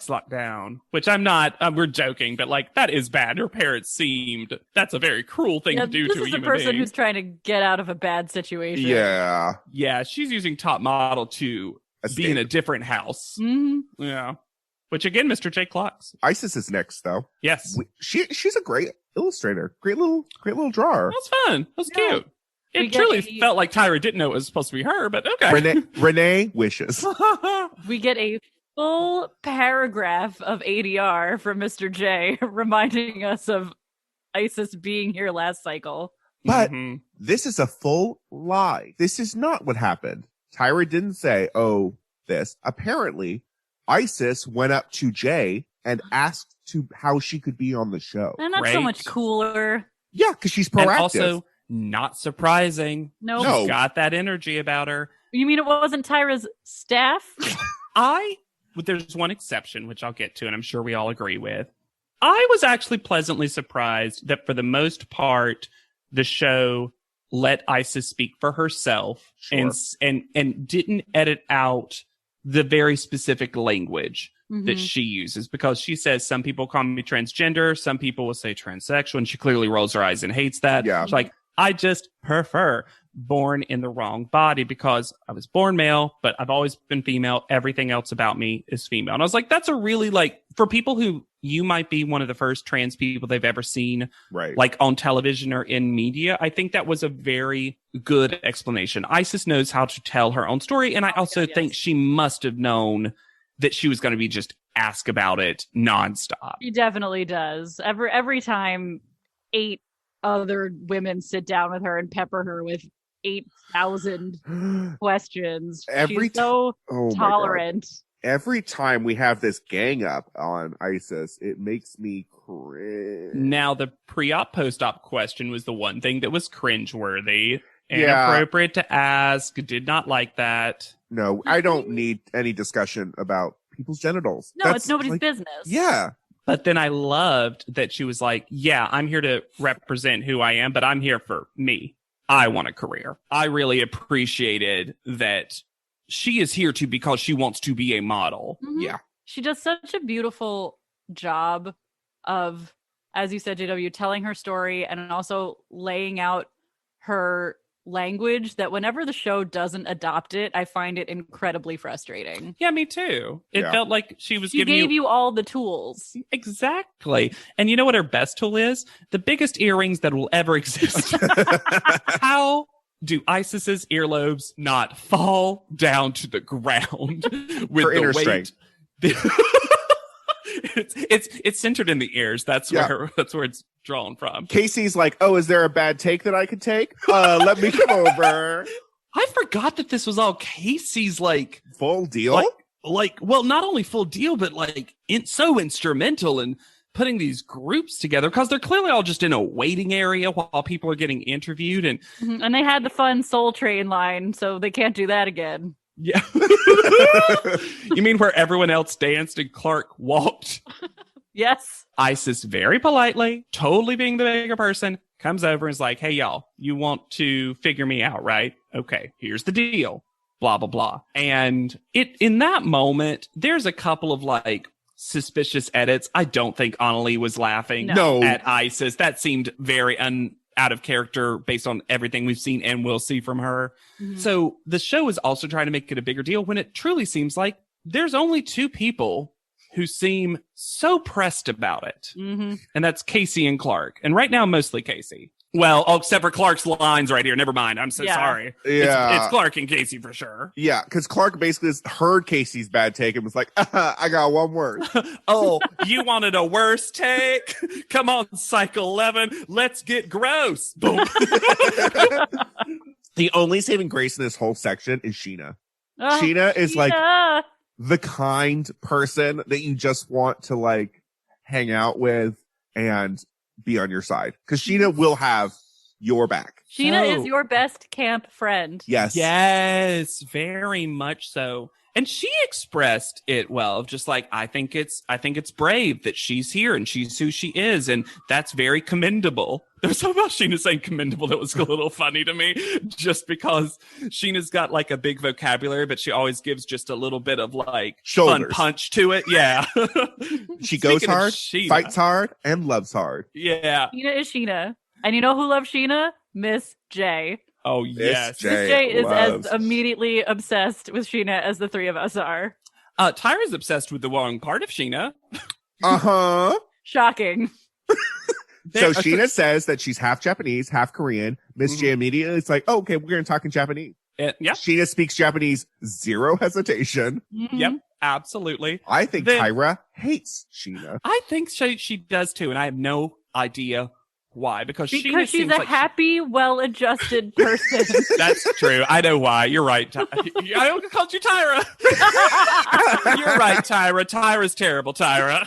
lockdown, which we're joking, but like, that is bad. Her parents that's a very cruel thing to do to a human being. This is a person who's trying to get out of a bad situation. Yeah. Yeah, she's using Top Model to be in a different house. Mm-hmm. Yeah. Which again, Mr. J clocks. Isis is next, though. Yes. She's a great illustrator. Great little drawer. That was fun. That was cute. It truly felt like Tyra didn't know it was supposed to be her, but okay. Renee wishes. We get a full paragraph of ADR from Mr. J reminding us of Isis being here last cycle. But this is a full lie. This is not what happened. Tyra didn't say, this. Apparently, Isis went up to Jay and asked how she could be on the show. And that's so much cooler. Yeah, because she's proactive. And also, not surprising. No. She's got that energy about her. You mean it wasn't Tyra's staff? There's one exception, which I'll get to, and I'm sure we all agree with. I was actually pleasantly surprised that for the most part, the show let Isis speak for herself. Sure. and didn't edit out the very specific language that she uses, because she says, some people call me transgender, some people will say transsexual, and she clearly rolls her eyes and hates that. Yeah. She's like, I just prefer born in the wrong body, because I was born male, but I've always been female. Everything else about me is female. And I was like, that's a really, like, for people who you might be one of the first trans people they've ever seen, right, like on television or in media. I think that was a very good explanation. Isis knows how to tell her own story. And I also think she must have known that she was going to be just asked about it nonstop. She definitely does. Every time 8 other women sit down with her and pepper her with 8,000 questions. She's so tolerant. Every time we have this gang up on Isis, it makes me cringe. Now, the pre-op, post-op question was the one thing that was cringeworthy. Inappropriate to ask. Did not like that. No, I don't need any discussion about people's genitals. No, it's nobody's business. Yeah. But then I loved that she was like, yeah, I'm here to represent who I am, but I'm here for me. I want a career. I really appreciated that she is here because she wants to be a model. Mm-hmm. Yeah. She does such a beautiful job of, as you said, JW, telling her story and also laying out her language that whenever the show doesn't adopt it, I find it incredibly frustrating. Yeah, me too. It felt like she gave you all the tools. Exactly. And you know what her best tool is? The biggest earrings that will ever exist. How do Isis's earlobes not fall down to the ground with for the inner weight? strength. it's centered in the ears. That's where it's drawn from. Casey's like, oh, is there a bad take that I could take? Let me come over. I forgot that this was all Casey's like full deal. Well, not only full deal, but like so instrumental in putting these groups together because they're clearly all just in a waiting area while people are getting interviewed. And they had the fun Soul Train line, so they can't do that again. Yeah. You mean where everyone else danced and Clark walked? Yes. Isis very politely, totally being the bigger person, comes over and is like, hey, y'all, you want to figure me out, right? Okay, here's the deal. Blah, blah, blah. And in that moment, there's a couple of like suspicious edits. I don't think Annalie was laughing at Isis. That seemed very out of character based on everything we've seen and will see from her. Mm-hmm. So the show is also trying to make it a bigger deal when it truly seems like there's only two people who seem so pressed about it. Mm-hmm. And that's Casey and Clark. And right now, mostly Casey. Well, except for Clark's lines right here. Never mind. I'm so sorry. Yeah. It's Clark and Casey for sure. Yeah, because Clark basically heard Casey's bad take and was like, I got one word. Oh, you wanted a worse take? Come on, Cycle 11. Let's get gross. Boom. The only saving grace in this whole section is Sheena. Oh, Sheena is like the kind person that you just want to like hang out with and be on your side, because Sheena will have your back. Sheena is your best camp friend. Yes, very much so. And she expressed it well, just like, I think it's brave that she's here and she's who she is, and that's very commendable. There's something about Sheena saying commendable that was a little funny to me, just because Sheena's got like a big vocabulary, but she always gives just a little bit of like fun punch to it. Yeah. She goes hard, fights hard, and loves hard. Yeah. Sheena is Sheena. And you know who loves Sheena? Miss J. Oh, yes. Miss J is as immediately obsessed with Sheena as the three of us are. Tyra's obsessed with the wrong part of Sheena. Uh-huh. Shocking. So Sheena says that she's half Japanese, half Korean. Miss J immediately is like, oh, okay, we're going to talk in Japanese. Yeah. Sheena speaks Japanese, zero hesitation. Mm-hmm. Yep, absolutely. I think Tyra hates Sheena. I think she does too, and I have no idea why, because she's a happy, well-adjusted person. That's true. I know why. You're right. I called you Tyra. You're right, Tyra. Tyra's terrible, Tyra.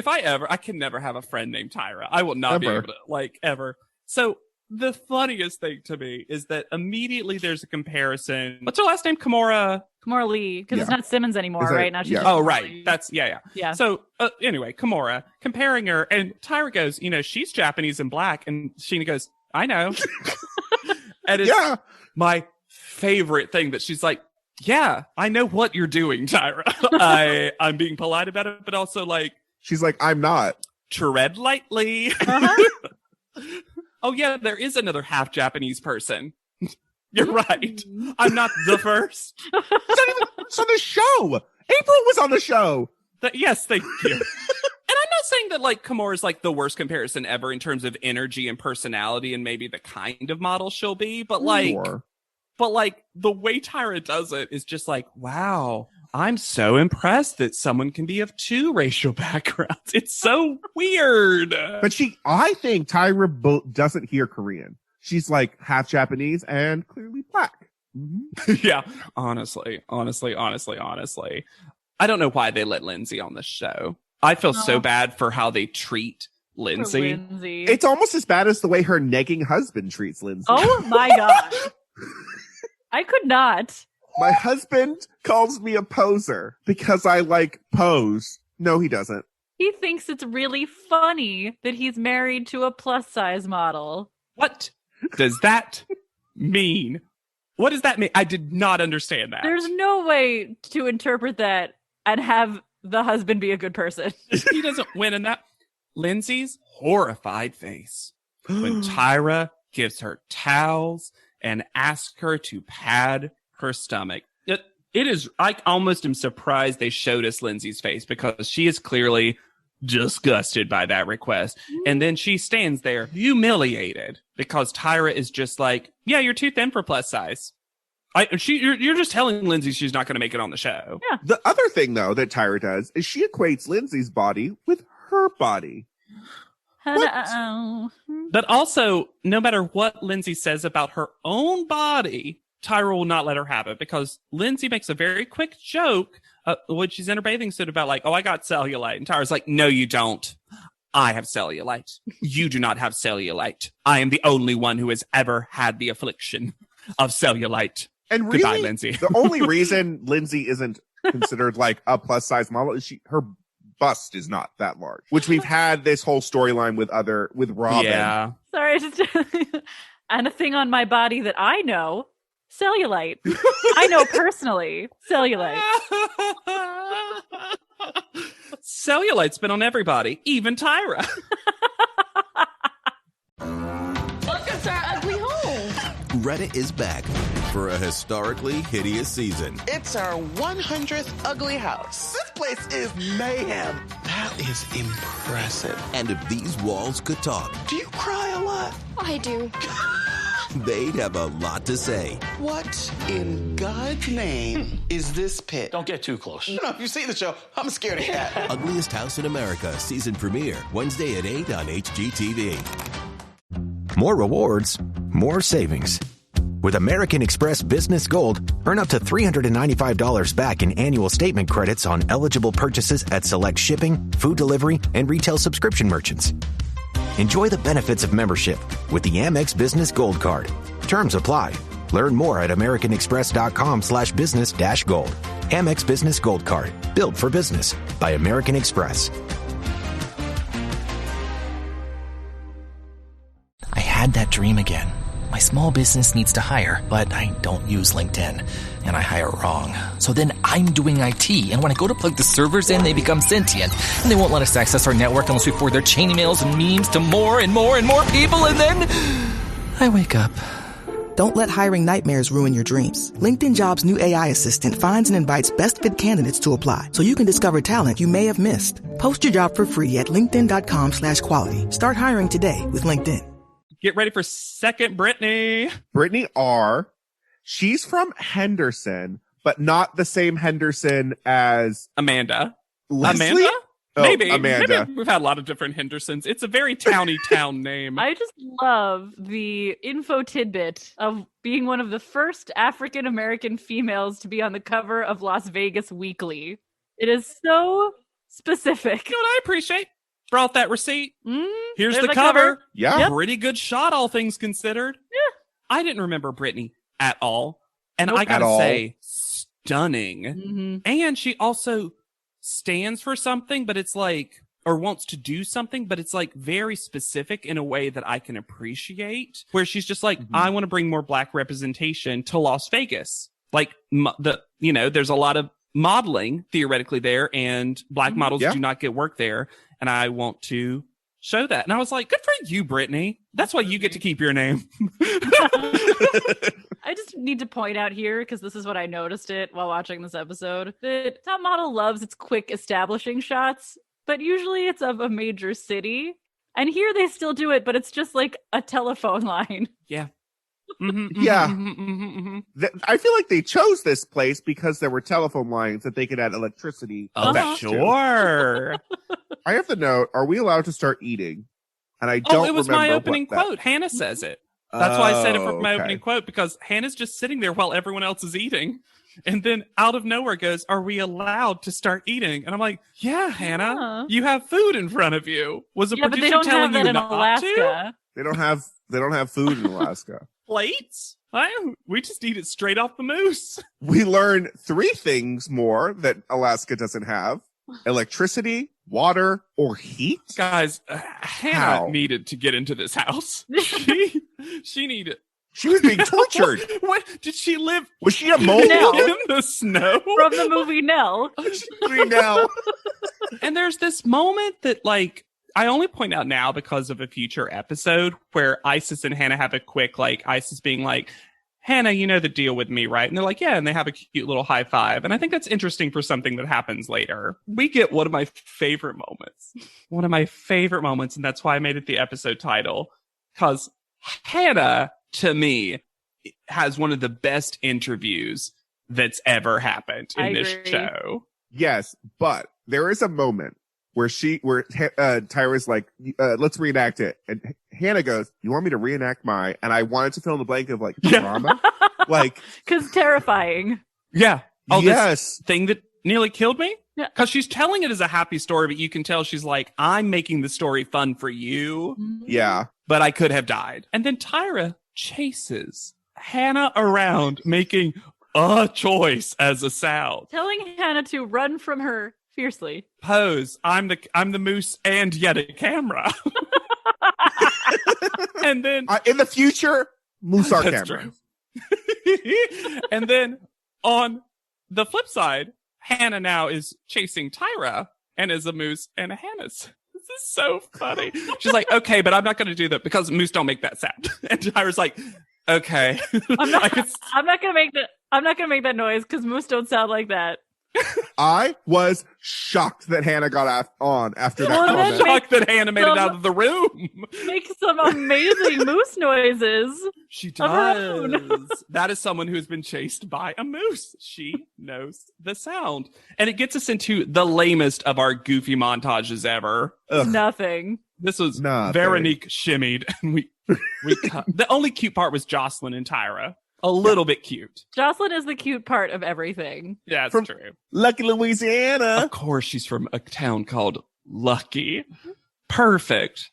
I can never have a friend named Tyra. I will not be able to, like, ever. So the funniest thing to me is that immediately there's a comparison. What's her last name? Kimora Lee, because it's not Simmons anymore, right? Now she's right. Lee. That's yeah. So anyway, Kimora, comparing her, and Tyra goes, she's Japanese and black, and Sheena goes, I know. And it's my favorite thing that she's like, yeah, I know what you're doing, Tyra. I'm being polite about it, but also like, she's like, I'm not. Tread lightly. Uh-huh. Oh yeah, there is another half Japanese person. You're right. I'm not the first. It's on the show. April was on the show. Yes, thank you. And I'm not saying that like Kimura is like the worst comparison ever in terms of energy and personality and maybe the kind of model she'll be, but like the way Tyra does it is just like, wow, I'm so impressed that someone can be of two racial backgrounds. It's so weird. But I think Tyra doesn't hear Korean. She's like half Japanese and clearly black. Mm-hmm. Yeah. Honestly. I don't know why they let Lindsay on the show. I feel so bad for how they treat Lindsay. It's almost as bad as the way her negging husband treats Lindsay. Oh my God. I could not. My husband calls me a poser because I like pose. No, he doesn't. He thinks it's really funny that he's married to a plus size model. What does that mean? What does that mean? I did not understand that. There's no way to interpret that and have the husband be a good person. He doesn't win in that. Lindsay's horrified face when Tyra gives her towels and asks her to pad her stomach. It is, I almost am surprised they showed us Lindsay's face because she is clearly disgusted by that request. And then she stands there humiliated because Tyra is just like, yeah, you're too thin for plus size. You're just telling Lindsay she's not going to make it on the show. Yeah. The other thing, though, that Tyra does is she equates Lindsay's body with her body. But also, no matter what Lindsay says about her own body, Tyra will not let her have it because Lindsay makes a very quick joke when she's in her bathing suit about like, oh, I got cellulite. And Tyra's like, no, you don't. I have cellulite. You do not have cellulite. I am the only one who has ever had the affliction of cellulite. And really, goodbye, Lindsay. The only reason Lindsay isn't considered like a plus size model is her bust is not that large, which we've had this whole storyline with Robin. Yeah. Sorry. And a thing on my body that I know, cellulite. I know personally, cellulite. Cellulite's been on everybody, even Tyra. Welcome to our ugly home. Reddit is back for a historically hideous season. It's our 100th ugly house. This place is mayhem. That is impressive. And if these walls could talk, Do you cry a lot? I do. they'd have a lot to say. What in God's name is this pit? Don't get too close. You know, if you see the show, I'm a scaredy cat. Ugliest House in America season premiere Wednesday at 8 on HGTV. More rewards, more savings. With American Express Business Gold, earn up to $395 back in annual statement credits on eligible purchases at select shipping, food delivery, and retail subscription merchants. Enjoy the benefits of membership with the Amex Business Gold Card. Terms apply. Learn more at americanexpress.com/business-gold. Amex Business Gold Card. Built for business by American Express. I had that dream again. My small business needs to hire, but I don't use LinkedIn, and I hire wrong. So then I'm doing IT, and when I go to plug the servers in, they become sentient, and they won't let us access our network unless we forward their chain emails and memes to more and more and more people, and then I wake up. Don't let hiring nightmares ruin your dreams. LinkedIn Jobs' new AI assistant finds and invites best fit candidates to apply, so you can discover talent you may have missed. Post your job for free at linkedin.com/quality. Start hiring today with LinkedIn. Get ready for second Brittany. Brittany R. She's from Henderson, but not the same Henderson as Amanda. Leslie? Amanda? Oh, Maybe. Amanda. Maybe we've had a lot of different Hendersons. It's a very towny town name. I just love the info tidbit of being one of the first African-American females to be on the cover of Las Vegas Weekly. It is so specific. You know what I appreciate? Brought that receipt. Here's There's the cover. Yeah. Yep. Pretty good shot, all things considered. Yeah. I didn't remember Brittany at all. And Nope. I gotta At all. say, stunning. Mm-hmm. And she also stands for something, but it's like, or wants to do something, but it's like very specific in a way that I can appreciate, where she's just like, I want to bring more Black representation to Las Vegas. Like there's a lot of modeling theoretically there, and Black models do not get work there. And I want to show that. And I was like, good for you, Brittany. That's why you get to keep your name. I just need to point out here, because this is what I noticed it while watching this episode, that Top Model loves its quick establishing shots, but usually it's of a major city. And here they still do it, but it's just like a telephone line. Yeah. Yeah. I feel like they chose this place because there were telephone lines that they could add electricity. Oh, back to. sure. I have to note, are we allowed to start eating? And I don't it was remember my opening what that- quote. Hannah says it. That's why I said it for my okay. opening quote, because Hannah's just sitting there while everyone else is eating. And then out of nowhere goes, are we allowed to start eating? And I'm like, yeah, Hannah, you have food in front of you. Was a Yeah, but producer they don't telling have that you in not Alaska. to? They don't have food in Alaska. Plates? We just eat it straight off the moose. We learn 3 things more that Alaska doesn't have: electricity, water, or heat. Guys, Hannah How? needed to get into this house. She needed. She was being tortured. What did she live? Was she a mole? In the snow From the movie Nell. now. And there's this moment that, like, I only point out now because of a future episode where Isis and Hannah have a quick, like, Isis being like, Hannah, you know the deal with me, right? And they're like, yeah, and they have a cute little high five. And I think that's interesting for something that happens later. We get one of my favorite moments. And that's why I made it the episode title. Because Hannah, to me, has one of the best interviews that's ever happened in this show. Yes, but there is a moment where Tyra's like, let's reenact it. And Hannah goes, you want me to reenact my, and I wanted to fill in the blank of like drama. Like, cause terrifying. Yeah. Oh, yes. This thing that nearly killed me. Yeah. Cause she's telling it as a happy story, but you can tell she's like, I'm making the story fun for you. Yeah. But I could have died. And then Tyra chases Hannah around making a choice as a sound. Telling Hannah to run from her fiercely. Pose. I'm the moose and yet a camera. And then in the future, moose are that's cameras. True. And then on the flip side, Hannah now is chasing Tyra and is a moose and a Hannah's. This is so funny. She's like, okay, but I'm not going to do that because moose don't make that sound. And Tyra's like, okay. I'm not going to make that noise because moose don't sound like that. I was shocked that Hannah got on after that comment. I'm shocked that Hannah made it out of the room. Make some amazing moose noises. She does. That is someone who's been chased by a moose. She knows the sound. And it gets us into the lamest of our goofy montages ever. Ugh. Nothing. This was Veronique shimmied. And we cut. The only cute part was Jocelyn and Tyra. A little bit cute. Jocelyn is the cute part of everything. Yeah, that's true. Lucky, Louisiana. Of course, she's from a town called Lucky. Perfect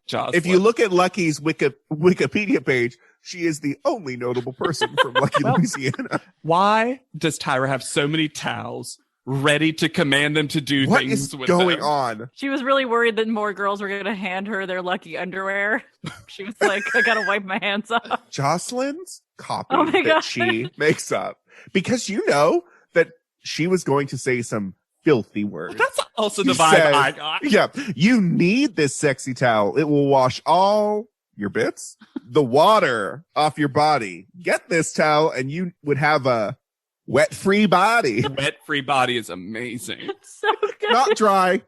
Jocelyn. If you look at Lucky's Wikipedia page, she is the only notable person from Lucky, Louisiana. Why does Tyra have so many towels ready to command them to do what things is with going them? on? She was really worried that more girls were going to hand her their Lucky underwear. She was like, I got to wipe my hands off. Jocelyn's copy that God. She makes up. Because you know that she was going to say some filthy words. That's also the vibe I got. Yeah. You need this sexy towel. It will wash all your bits, the water off your body. Get this towel and you would have a wet-free body. Wet-free body is amazing. So good. Not dry.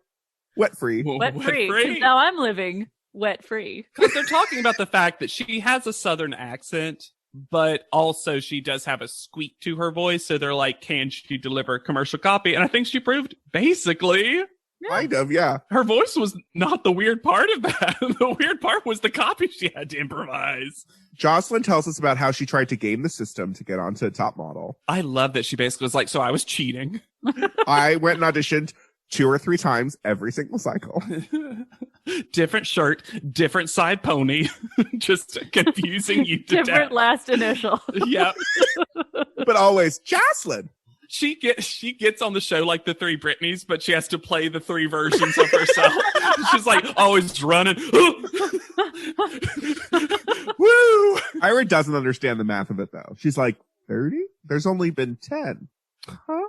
Wet-free. Wet-free. Because now I'm living wet-free. Because they're talking about the fact that she has a southern accent, but also she does have a squeak to her voice. So they're like, can she deliver a commercial copy? And I think she proved basically. Kind of, yeah. Her voice was not the weird part of that. The weird part was the copy she had to improvise. Jocelyn tells us about how she tried to game the system to get onto Top Model. I love that she basically was like, so I was cheating. I went and auditioned 2 or 3 times every single cycle. Different shirt, different side pony. Just confusing you to different death. Last initial. Yep. But always Jocelyn. She gets on the show like the 3 Britneys, but she has to play the 3 versions of herself. She's like always running. Woo! Ira doesn't understand the math of it though. She's like, 30? There's only been 10. Huh?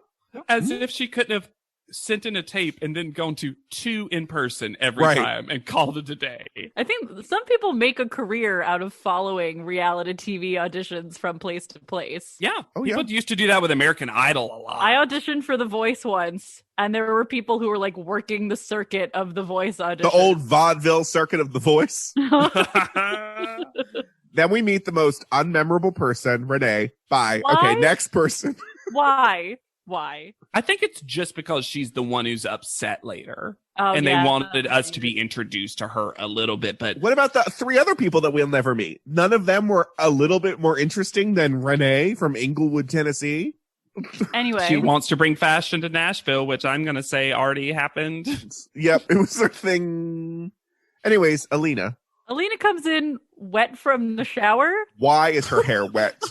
As if she couldn't have sent in a tape and then gone to 2 in person every time and called it a day. I think some people make a career out of following reality TV auditions from place to place. Yeah. People used to do that with American Idol a lot. I auditioned for The Voice once, and there were people who were like working the circuit of The Voice audition. The old vaudeville circuit of The Voice. Then we meet the most unmemorable person, Renee. Bye. Why? Okay, next person. Why? I think it's just because she's the one who's upset later. Oh, and yeah, they wanted us to be introduced to her a little bit. But what about the 3 other people that we'll never meet? None of them were a little bit more interesting than Renee from Inglewood, Tennessee. Anyway. She wants to bring fashion to Nashville, which I'm going to say already happened. Yep, it was her thing. Anyways, Alina. Alina comes in wet from the shower. Why is her hair wet?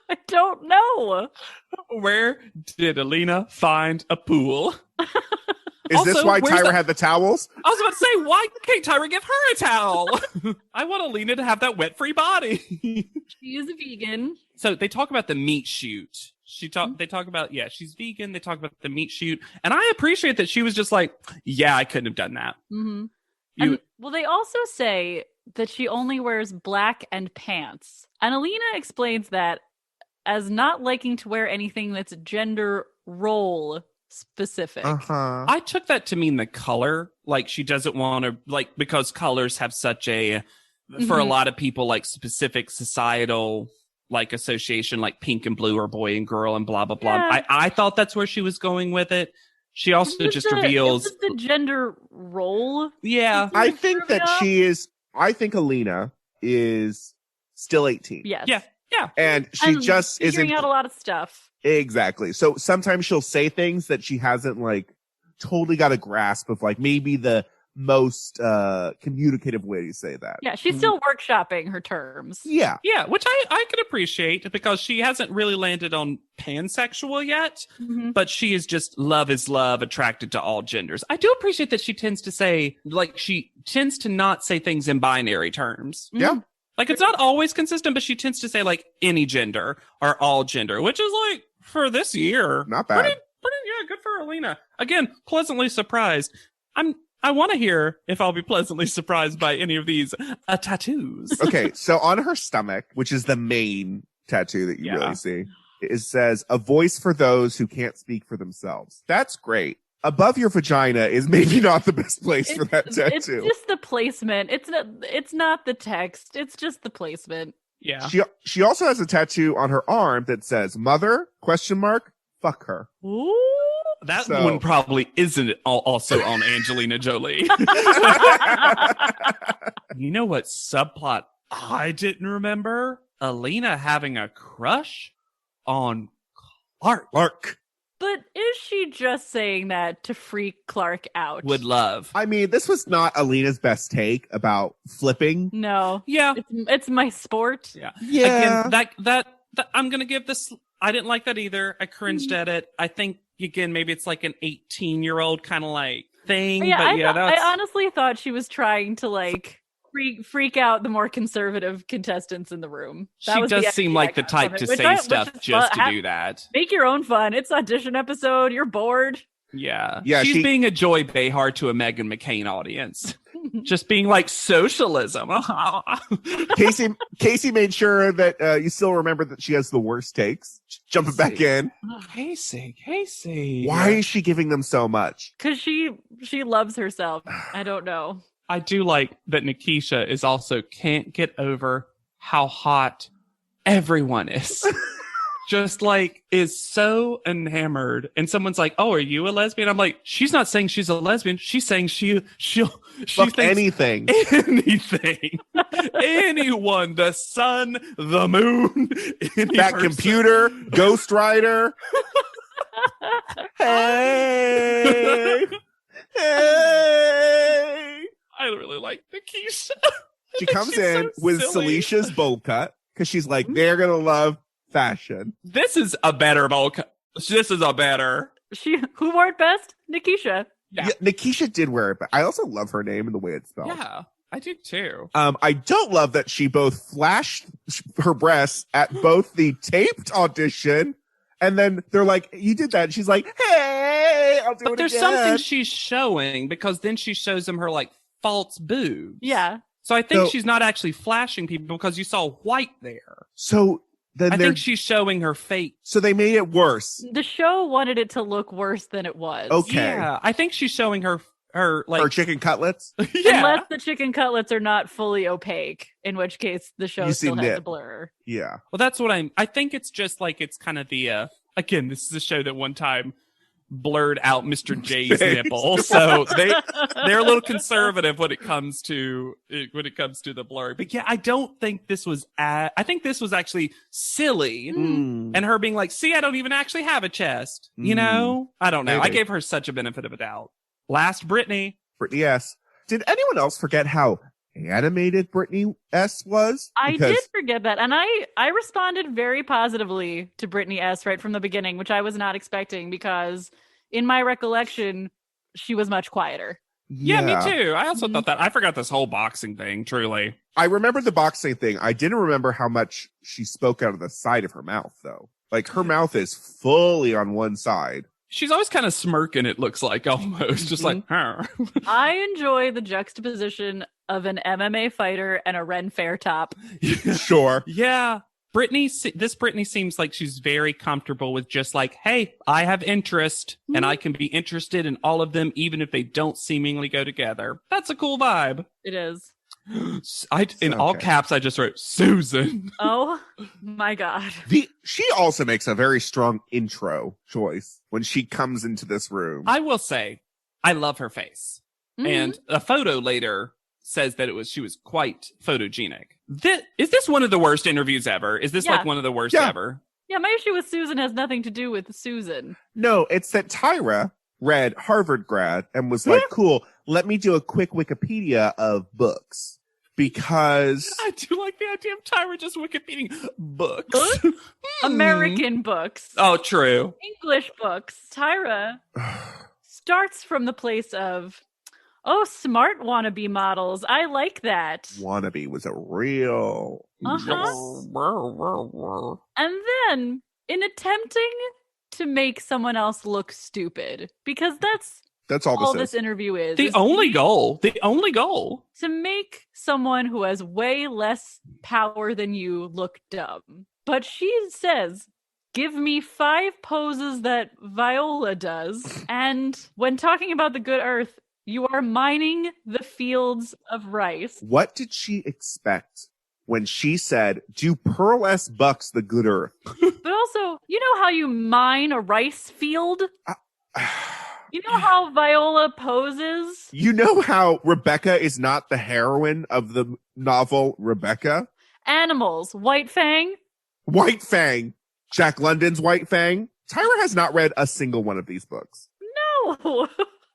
I don't know. Where did Alina find a pool? Is this why Tyra had the towels? I was about to say, why can't Tyra give her a towel? I want Alina to have that wet-free body. She is a vegan. So they talk about the meat shoot. They talk about, she's vegan. They talk about the meat shoot. And I appreciate that she was just like, yeah, I couldn't have done that. Mm-hmm. Well, they also say that she only wears black and pants. And Alina explains that as not liking to wear anything that's gender role specific. I took that to mean the color. Like she doesn't want to, like, because colors have such a, for a lot of people, like specific societal like association, like pink and blue or boy and girl and blah, blah, blah. Yeah. I thought that's where she was going with it. She also just reveals the gender role. Yeah. I think that I think Alina is still 18. Yes. Yeah. Yeah. And she just isn't figuring out a lot of stuff. Exactly. So sometimes she'll say things that she hasn't like totally got a grasp of, like maybe the most communicative way to say that. Yeah, she's still workshopping her terms. Yeah. Yeah, which I can appreciate because she hasn't really landed on pansexual yet, but she is just love is love, attracted to all genders. I do appreciate that she tends to say, like, she tends to not say things in binary terms. Yeah. Like, it's not always consistent, but she tends to say, like, any gender or all gender, which is, like, for this year. Not bad. Yeah, good for Alina. Again, pleasantly surprised. I want to hear if I'll be pleasantly surprised by any of these tattoos. Okay, so on her stomach, which is the main tattoo that you really see, it says, "A voice for those who can't speak for themselves." That's great. Above your vagina is maybe not the best place for that tattoo. It's just the placement. It's not the text. It's just the placement. Yeah. She also has a tattoo on her arm that says, "Mother, ? Fuck her." Ooh. That one probably isn't also on Angelina Jolie. You know what subplot I didn't remember? Alina having a crush on Clark. But is she just saying that to freak Clark out? Would love. I mean, this was not Alina's best take about flipping. No. Yeah. It's my sport. Yeah. Yeah. Again, that I'm going to give this. I didn't like that either. I cringed at it. I think, again, maybe it's like an 18-year-old kind of like thing. Yeah, but I honestly thought she was trying to like freak out the more conservative contestants in the room. She does seem like the type to say stuff just to do that. Make your own fun. It's audition episode. You're bored. Yeah. Yeah, She's being a Joy Behar to a Meghan McCain audience. Just being like socialism. Casey made sure that you still remember that she has the worst takes. Jumping back in. Casey. Why is she giving them so much? Because she loves herself. I don't know. I do like that Nikisha is also can't get over how hot everyone is. Just like is so enamored, and someone's like, "Oh, are you a lesbian?" I'm like, "She's not saying she's a lesbian. She's saying she Fuck anything, anyone, the sun, the moon, that computer, Ghostwriter." Hey. I really like Nikisha. She comes in with Celicia's bowl cut because she's like, they're gonna love fashion. This is a better bowl cut. This is a better. Who wore it best? Nikisha. Yeah, Nikisha did wear it, but I also love her name and the way it's spelled. Yeah, I do too. I don't love that she both flashed her breasts at both the taped audition, and then they're like, "You did that." And she's like, "Hey, I'll do it again." But there's something she's showing because then she shows them her like false boobs. Yeah. So I think she's not actually flashing people because you saw white there. So then I think she's showing her fake. So they made it worse. The show wanted it to look worse than it was. Okay. Yeah, I think she's showing her like her chicken cutlets. Yeah. Unless the chicken cutlets are not fully opaque, in which case the show still has a blur. Yeah. Well, that's what I think it's just like it's kind of the again, this is a show that one time blurred out Mr. J's nipple, so they're a little conservative when it comes to the blur. But yeah, I don't think this was. I think this was actually silly, and her being like, "See, I don't even actually have a chest." You know, I don't know. Maybe. I gave her such a benefit of a doubt. Last Brittany S. Did anyone else forget how animated Brittany S was? I did forget that, and I responded very positively to Brittany S right from the beginning, which I was not expecting because in my recollection she was much quieter. Yeah, me too. I also thought that. I forgot this whole boxing thing, truly. I remembered the boxing thing. I didn't remember how much she spoke out of the side of her mouth, though. Like, her mouth is fully on one side. She's always kind of smirking, it looks like, almost. Just like, her. I enjoy the juxtaposition of an MMA fighter and a Ren Fair top. Sure. Yeah. Brittany seems like she's very comfortable with just like, hey, I have interest and I can be interested in all of them, even if they don't seemingly go together. That's a cool vibe. It is. In all caps, I just wrote Susan. Oh my God. She also makes a very strong intro choice when she comes into this room. I will say, I love her face. Mm-hmm. And a photo later says that she was quite photogenic. Is this one of the worst interviews ever? Is this like one of the worst ever? Yeah, my issue with Susan has nothing to do with Susan. No, it's that Tyra read Harvard grad and was like, cool, let me do a quick Wikipedia of books. Because I do like the idea of Tyra just Wikipedia books. American books. Oh, true. English books. Tyra starts from the place of, smart wannabe models. I like that. Wannabe was a real. And then, in attempting to make someone else look stupid, because that's all this interview is. The only goal to make someone who has way less power than you look dumb. But she says, give me 5 poses that Viola does. And when talking about the good earth, you are mining the fields of rice. What did she expect when she said, do Pearl S. Bucks the good earth? But also, you know how you mine a rice field? You know how Viola poses? You know how Rebecca is not the heroine of the novel Rebecca? Animals. White Fang? White Fang. Jack London's White Fang. Tyra has not read a single one of these books. No.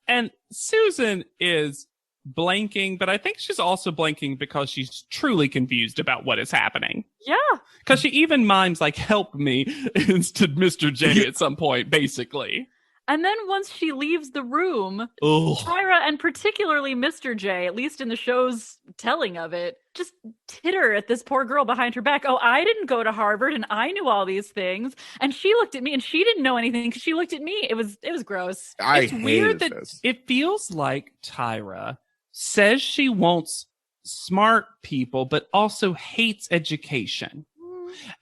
And Susan is blanking, but I think she's also blanking because she's truly confused about what is happening. Yeah. Because she even mimes like, help me, instead Mr. J at some point, basically. And then once she leaves the room, Tyra, and particularly Mr. J, at least in the show's telling of it, just titter at this poor girl behind her back. Oh, I didn't go to Harvard and I knew all these things. And she looked at me and she didn't know anything because she looked at me. It was gross. It's weird that it feels like Tyra says she wants smart people, but also hates education.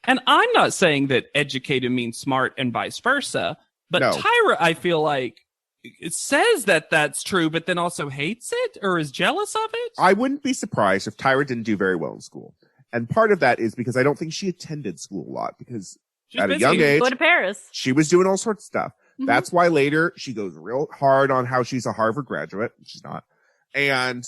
And I'm not saying that educated means smart and vice versa. But no. Tyra, I feel like, it says that that's true, but then also hates it or is jealous of it. I wouldn't be surprised if Tyra didn't do very well in school. And part of that is because I don't think she attended school a lot because at a young age, go to Paris. She was doing all sorts of stuff. Mm-hmm. That's why later she goes real hard on how she's a Harvard graduate. She's not. And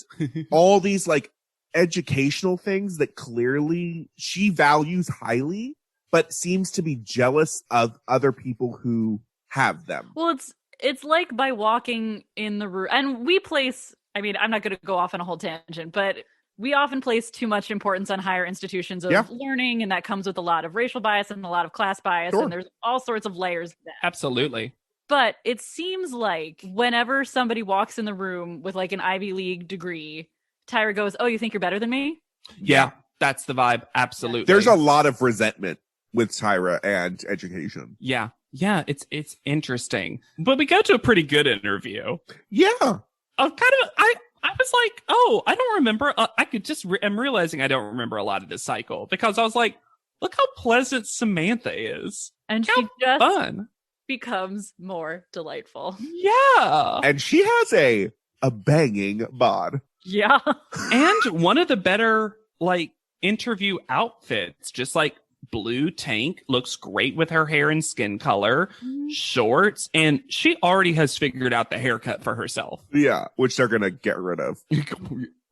all these like educational things that clearly she values highly, but seems to be jealous of other people who have them. Well, it's like by walking in the room, and we place, I mean, I'm not going to go off on a whole tangent, but we often place too much importance on higher institutions of learning, and that comes with a lot of racial bias and a lot of class bias, and there's all sorts of layers of that. Absolutely. But it seems like whenever somebody walks in the room with like an Ivy League degree, Tyra goes, oh, you think you're better than me? Yeah, that's the vibe. Absolutely. There's a lot of resentment with Tyra and education. Yeah. Yeah, it's interesting. But we go to a pretty good interview. Yeah. I was like, I don't remember. I'm realizing I don't remember a lot of this cycle because I was like, look how pleasant Samantha is. And how she just fun. Becomes more delightful. Yeah. And she has a banging bod. Yeah. And one of the better like interview outfits, just like blue tank, looks great with her hair and skin color, shorts, and she already has figured out the haircut for herself. Yeah, which they're gonna get rid of.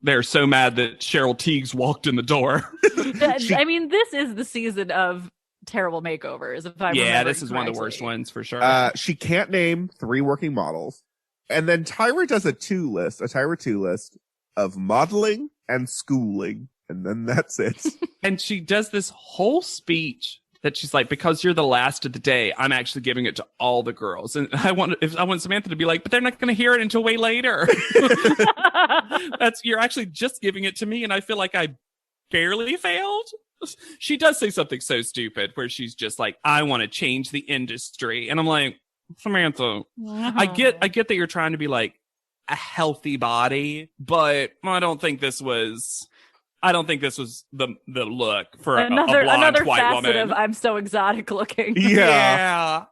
They're so mad that Cheryl Teagues walked in the door. I mean, this is the season of terrible makeovers. If I this is one of the worst ones for sure. She can't name 3 working models, and then Tyra does a Tyra 2 list of modeling and schooling. And then that's it. And she does this whole speech that she's like, because you're the last of the day, I'm actually giving it to all the girls. And I want Samantha to be like, but they're not going to hear it until way later. You're actually just giving it to me. And I feel like I barely failed. She does say something so stupid where she's just like, I want to change the industry. And I'm like, Samantha, I get that you're trying to be like a healthy body, but I don't think this was the look for another a blonde white facet woman. of I'm so exotic looking. Yeah.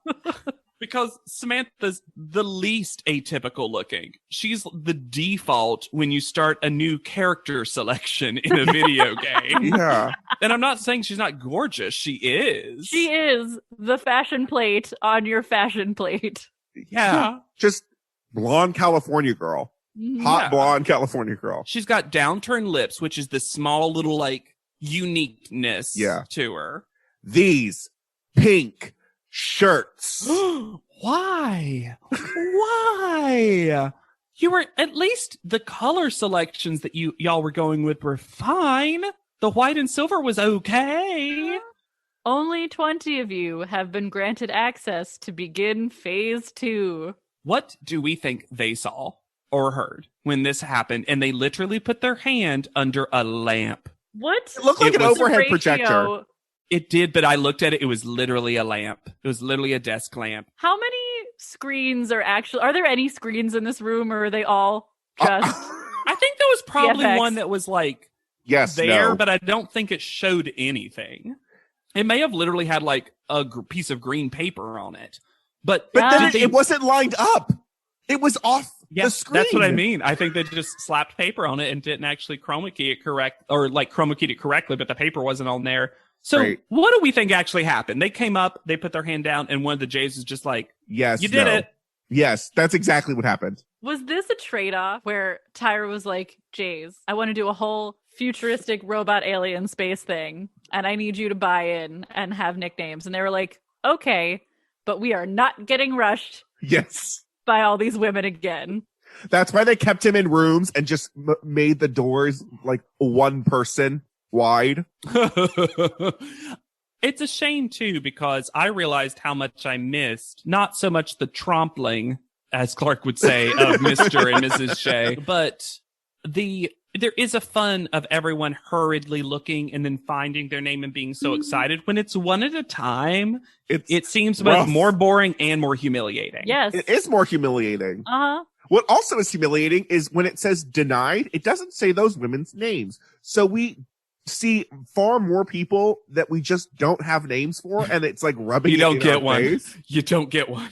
Because Samantha's the least atypical looking. She's the default when you start a new character selection in a video game. Yeah. And I'm not saying she's not gorgeous. She is. She is the fashion plate on your fashion plate. Yeah. Just blonde California girl. Hot blonde California girl. She's got downturned lips, which is the small little, like, uniqueness to her. These pink shirts. Why? Why? You were, at least the color selections that y'all were going with were fine. The white and silver was okay. Only 20 of you have been granted access to begin phase 2. What do we think they saw or heard when this happened? And they literally put their hand under a lamp. What? It looked like an overhead projector. It did, but I looked at it. It was literally a lamp. It was literally a desk lamp. How many screens are there any screens in this room, or are they all just... I think there was probably VFX? One that was like but I don't think it showed anything. It may have literally had like a piece of green paper on it. But then it wasn't lined up. It was off the screen. That's what I mean. I think they just slapped paper on it and didn't actually chroma key it chroma keyed it correctly, but the paper wasn't on there. So what do we think actually happened? They came up, they put their hand down, and one of the Jays was just like, yes, you did it. Yes, that's exactly what happened. Was this a trade-off where Tyra was like, Jays, I want to do a whole futuristic robot alien space thing, and I need you to buy in and have nicknames? And they were like, okay, but we are not getting rushed. Yes. By all these women again. That's why they kept him in rooms and just made the doors like one person wide. It's a shame too, because I realized how much I missed, not so much the trompling, as Clark would say, of Mr. and Mrs. Shea, but there is a fun of everyone hurriedly looking and then finding their name and being so excited. When it's one at a time, it seems both more boring and more humiliating. Yes. It is more humiliating. Uh-huh. What also is humiliating is when it says denied, it doesn't say those women's names. So we see far more people that we just don't have names for, and it's like rubbing it in our face. You don't get one.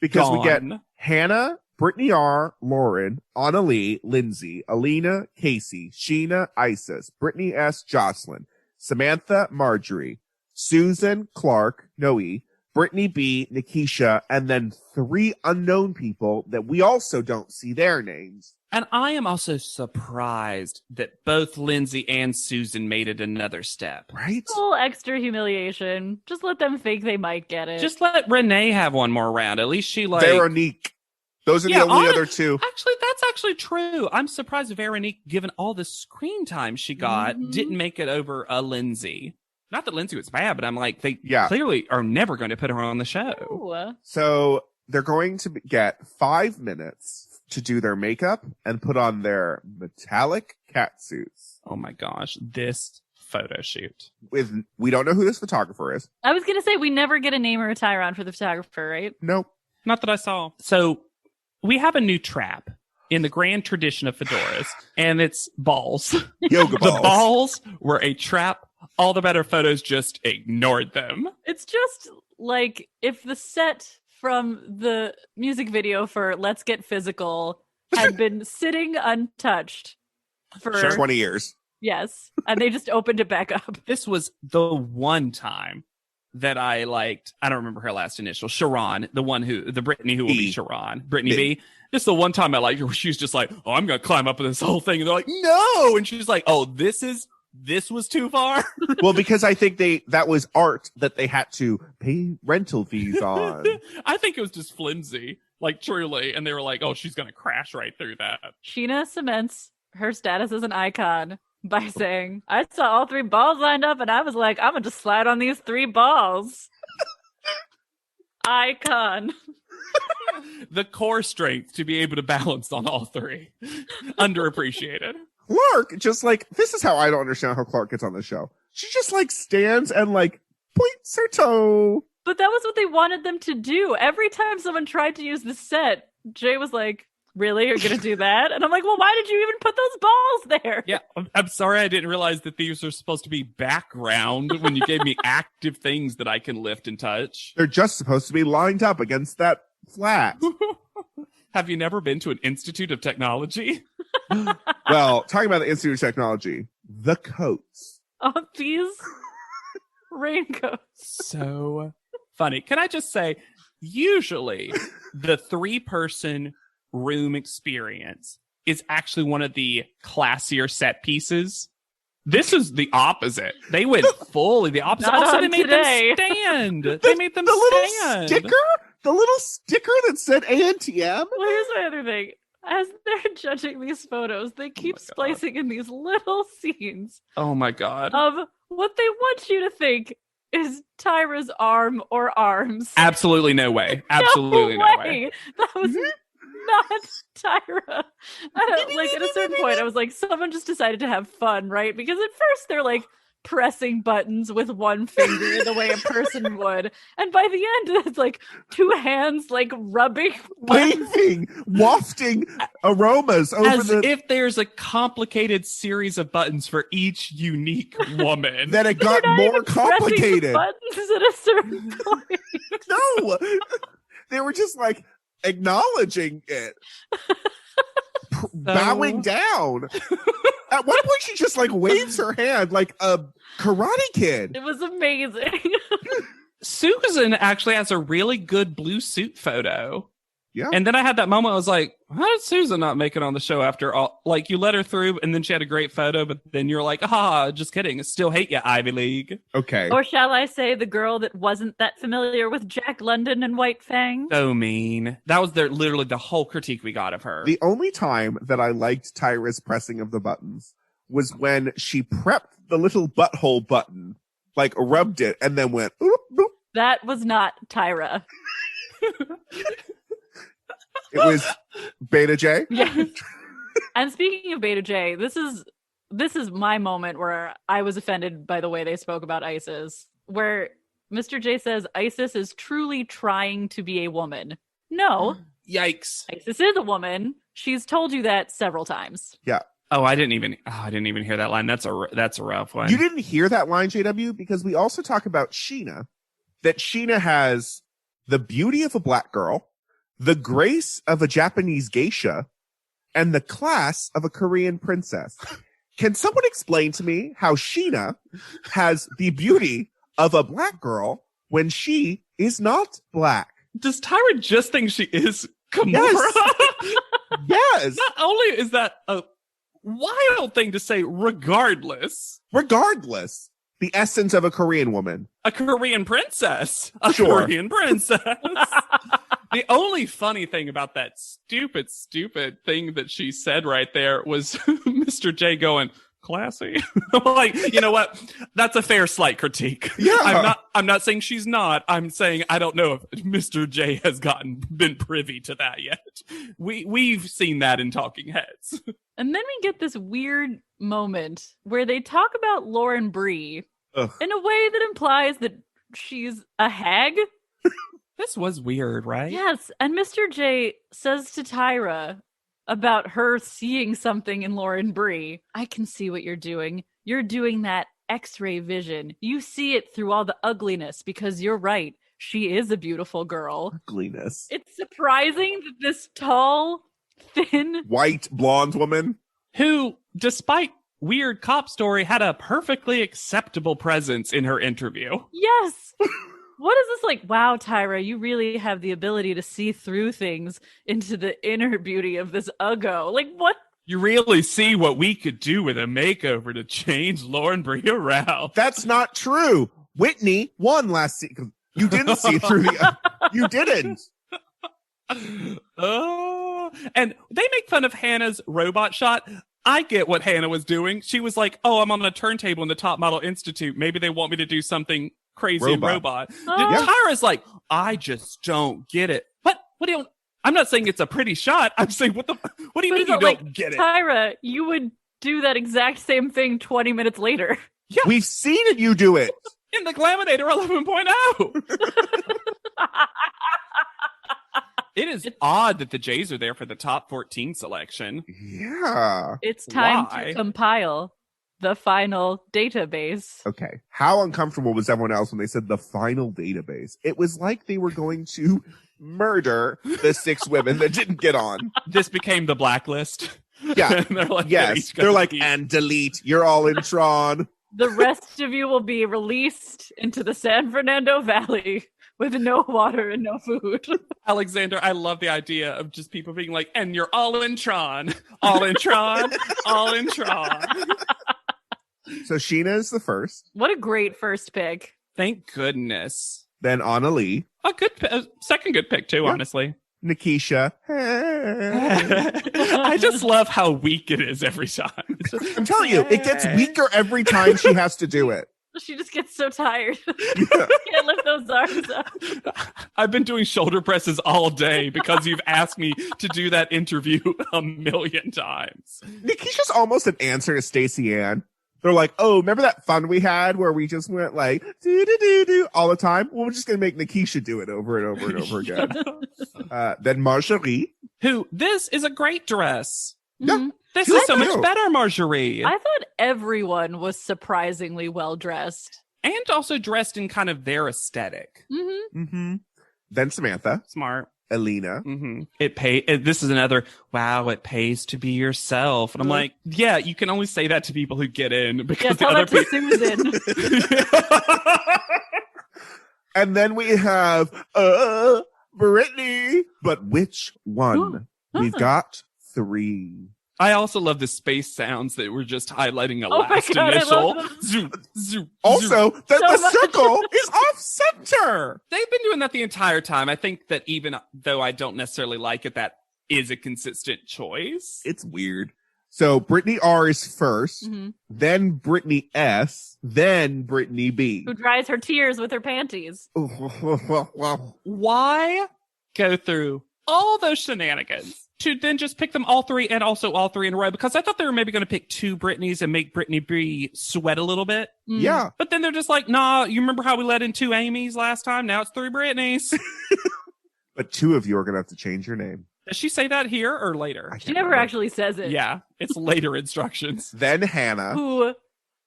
Because we get Hannah, Brittany R., Lauren, Anna Lee, Lindsay, Alina, Casey, Sheena, Isis, Brittany S., Jocelyn, Samantha, Marjorie, Susan, Clark, Noe, Brittany B., Nikisha, and then 3 unknown people that we also don't see their names. And I am also surprised that both Lindsay and Susan made it another step. Right? A little extra humiliation. Just let them think they might get it. Just let Renee have one more round. At least she Veronique. Those are the only other 2. Actually, that's actually true. I'm surprised Veronique, given all the screen time she got, didn't make it over a Lindsay. Not that Lindsay was bad, but I'm like, they clearly are never going to put her on the show. Ooh. So they're going to get 5 minutes to do their makeup and put on their metallic cat suits. Oh my gosh, this photo shoot. We don't know who this photographer is. I was going to say, we never get a name or a Tyron for the photographer, right? Nope. Not that I saw. So we have a new trap in the grand tradition of fedoras, and it's balls. Yoga balls. The balls were a trap. All the better photos just ignored them. It's just like if the set from the music video for Let's Get Physical had been sitting untouched for 20 years. Yes. And they just opened it back up. This was the one time that I liked. I don't remember her last initial. Sharon, the Brittany who will be Sharon. Brittany B. This is the one time I liked her where she's just like, oh, I'm going to climb up this whole thing. And they're like, no. And she's like, oh, this was too far. Well, because I think that was art that they had to pay rental fees on. I think it was just flimsy, like truly. And they were like, oh, she's going to crash right through that. Sheena cements her status as an icon by saying, I saw all 3 balls lined up and I was like, I'm going to just slide on these 3 balls. Icon. The core strength to be able to balance on all 3. Underappreciated. Clark, just like, this is how I don't understand how Clark gets on the show. She just like stands and like points her toe. But that was what they wanted them to do. Every time someone tried to use the set, Jay was like, really? You're going to do that? And I'm like, well, why did you even put those balls there? Yeah, I'm sorry I didn't realize that these are supposed to be background when you gave me active things that I can lift and touch. They're just supposed to be lined up against that flat. Have you never been to an Institute of Technology? Well, talking about the Institute of Technology, the coats. Oh, these raincoats. So funny. Can I just say, usually the 3-person room experience is actually one of the classier set pieces. This is the opposite. They went fully the opposite. Not Also, on they made today. them stand. They made them little stand. sticker? The little sticker that said ANTM? Well, here's my other thing. As they're judging these photos, they keep splicing in these little scenes Oh my God. of what they want you to think is Tyra's arm or arms. Absolutely no way. Absolutely no way. That was not Tyra. Like at a certain point, I was like, someone just decided to have fun, right? Because at first they're like pressing buttons with one finger the way a person would, and by the end it's like 2 hands like rubbing, waving, wafting aromas over as if there's a complicated series of buttons for each unique woman. Then it got more complicated. Buttons at a certain point. No, they were just like acknowledging it, bowing down. At one point, she just like waves her hand like a Karate Kid. It was amazing. Susan actually has a really good blue suit photo. Yeah. And then I had that moment, I was like, how did Susan not make it on the show after all? Like, you let her through, and then she had a great photo, but then you're like, just kidding. I still hate you, Ivy League. Okay. Or shall I say the girl that wasn't that familiar with Jack London and White Fang? So mean. That was literally the whole critique we got of her. The only time that I liked Tyra's pressing of the buttons was when she prepped the little butthole button, like rubbed it, and then went, oop, boop. That was not Tyra. It was Beta J. Yeah. And speaking of Beta J, this is my moment where I was offended by the way they spoke about Isis, where Mr. J says Isis is truly trying to be a woman. No. Yikes. Isis is a woman. She's told you that several times. Yeah. Oh, I didn't even hear that line. That's a rough one. You didn't hear that line, JW, because we also talk about Sheena, that Sheena has the beauty of a black girl, the grace of a Japanese geisha, and the class of a Korean princess. Can someone explain to me how Sheena has the beauty of a black girl when she is not black? Does Tyra just think she is Kimura? Yes. Yes. Not only is that a wild thing to say, regardless, the essence of a Korean woman. A Korean princess. Korean princess. The only funny thing about that stupid thing that she said right there was Mr. J going, classy. Like, you know what? That's a fair slight critique. Yeah. I'm not saying she's not. I'm saying I don't know if Mr. J has been privy to that yet. We've seen that in Talking Heads. And then we get this weird moment where they talk about Lauren Bree in a way that implies that she's a hag. This was weird, right? Yes. And Mr. J says to Tyra about her seeing something in Lauren Bree. I can see what you're doing. You're doing that X-ray vision. You see it through all the ugliness because you're right. She is a beautiful girl. Ugliness. It's surprising that this tall, thin, white, blonde woman who, despite weird cop story, had a perfectly acceptable presence in her interview. Yes. What is this like? Wow, Tyra, you really have the ability to see through things into the inner beauty of this Uggo. Like, what? You really see what we could do with a makeover to change Lauren Bree around. That's not true. Whitney won last season. You didn't see through the... You didn't. Oh, and they make fun of Hannah's robot shot. I get what Hannah was doing. She was like, oh, I'm on a turntable in the Top Model Institute. Maybe they want me to do something crazy and robot. Tyra's like, I just don't get it. What do you... I'm not saying it's a pretty shot. I'm saying, what do you mean you don't get it? Tyra, you would do that exact same thing 20 minutes later. Yeah. We've seen it, you do it. In the Glaminator 11.0. It is odd that the Jays are there for the top 14 selection. Yeah. It's time to compile the final database. Okay. How uncomfortable was everyone else when they said the final database? It was like they were going to murder the 6 women that didn't get on. This became the blacklist. Yeah. They're like, yes. They're like, and delete. You're all in Tron. The rest of you will be released into the San Fernando Valley with no water and no food. Alexander, I love the idea of just people being like, and you're all in Tron. All in Tron. All in Tron. So Sheena is the first. What a great first pick. Thank goodness. Then Anna Lee. A good second good pick too, honestly. Nikisha. I just love how weak it is every time. I'm telling you, it gets weaker every time she has to do it. She just gets so tired. Can't lift those arms up. I've been doing shoulder presses all day because you've asked me to do that interview a million times. Nikisha's almost an answer to Stacey Ann. They're like, oh, remember that fun we had where we just went like do all the time? Well, we're just gonna make Nikisha do it over and over and over again. Then Marjorie, who this is a great dress. Yeah, this is so much better, Marjorie. I thought everyone was surprisingly well dressed, and also dressed in kind of their aesthetic. Then Samantha, smart. Alina. This is another, wow, it pays to be yourself. And I'm like, yeah, you can only say that to people who get in because tell that to Susan. And then we have Brittany. But which one? We've got 3. I also love the space sounds that were just highlighting a last initial. Zoom, zoom, also, the circle is off center. They've been doing that the entire time. I think that even though I don't necessarily like it, that is a consistent choice. It's weird. So Brittany R is first, then Brittany S, then Brittany B. Who dries her tears with her panties. Why go through all those shenanigans to then just pick them all 3 and also all 3 in a row? Because I thought they were maybe going to pick 2 Britneys and make Brittany B sweat a little bit. Yeah. But then they're just like, nah, you remember how we let in 2 Amy's last time? Now it's 3 Britneys. But 2 of you are going to have to change your name. Does she say that here or later? She never actually says it. Yeah, it's later instructions. Then Hannah. Who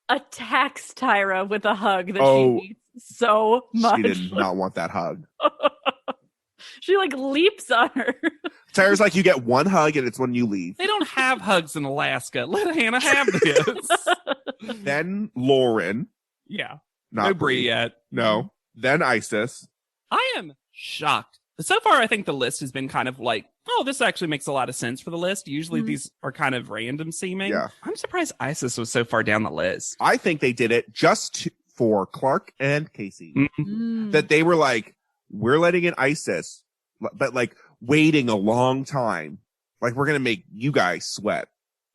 attacks Tyra with a hug that she needs so much. She did not want that hug. She like leaps on her. Tyra's like, you get 1 hug and it's when you leave. They don't have hugs in Alaska. Let Hannah have this. Then Lauren. Yeah. Not no Brie yet. No. Then Isis. I am shocked. So far, I think the list has been kind of like, oh, this actually makes a lot of sense for the list. Usually these are kind of random seeming. Yeah. I'm surprised Isis was so far down the list. I think they did it just for Clark and Casey. That they were like, we're letting in Isis, but like waiting a long time. Like we're going to make you guys sweat.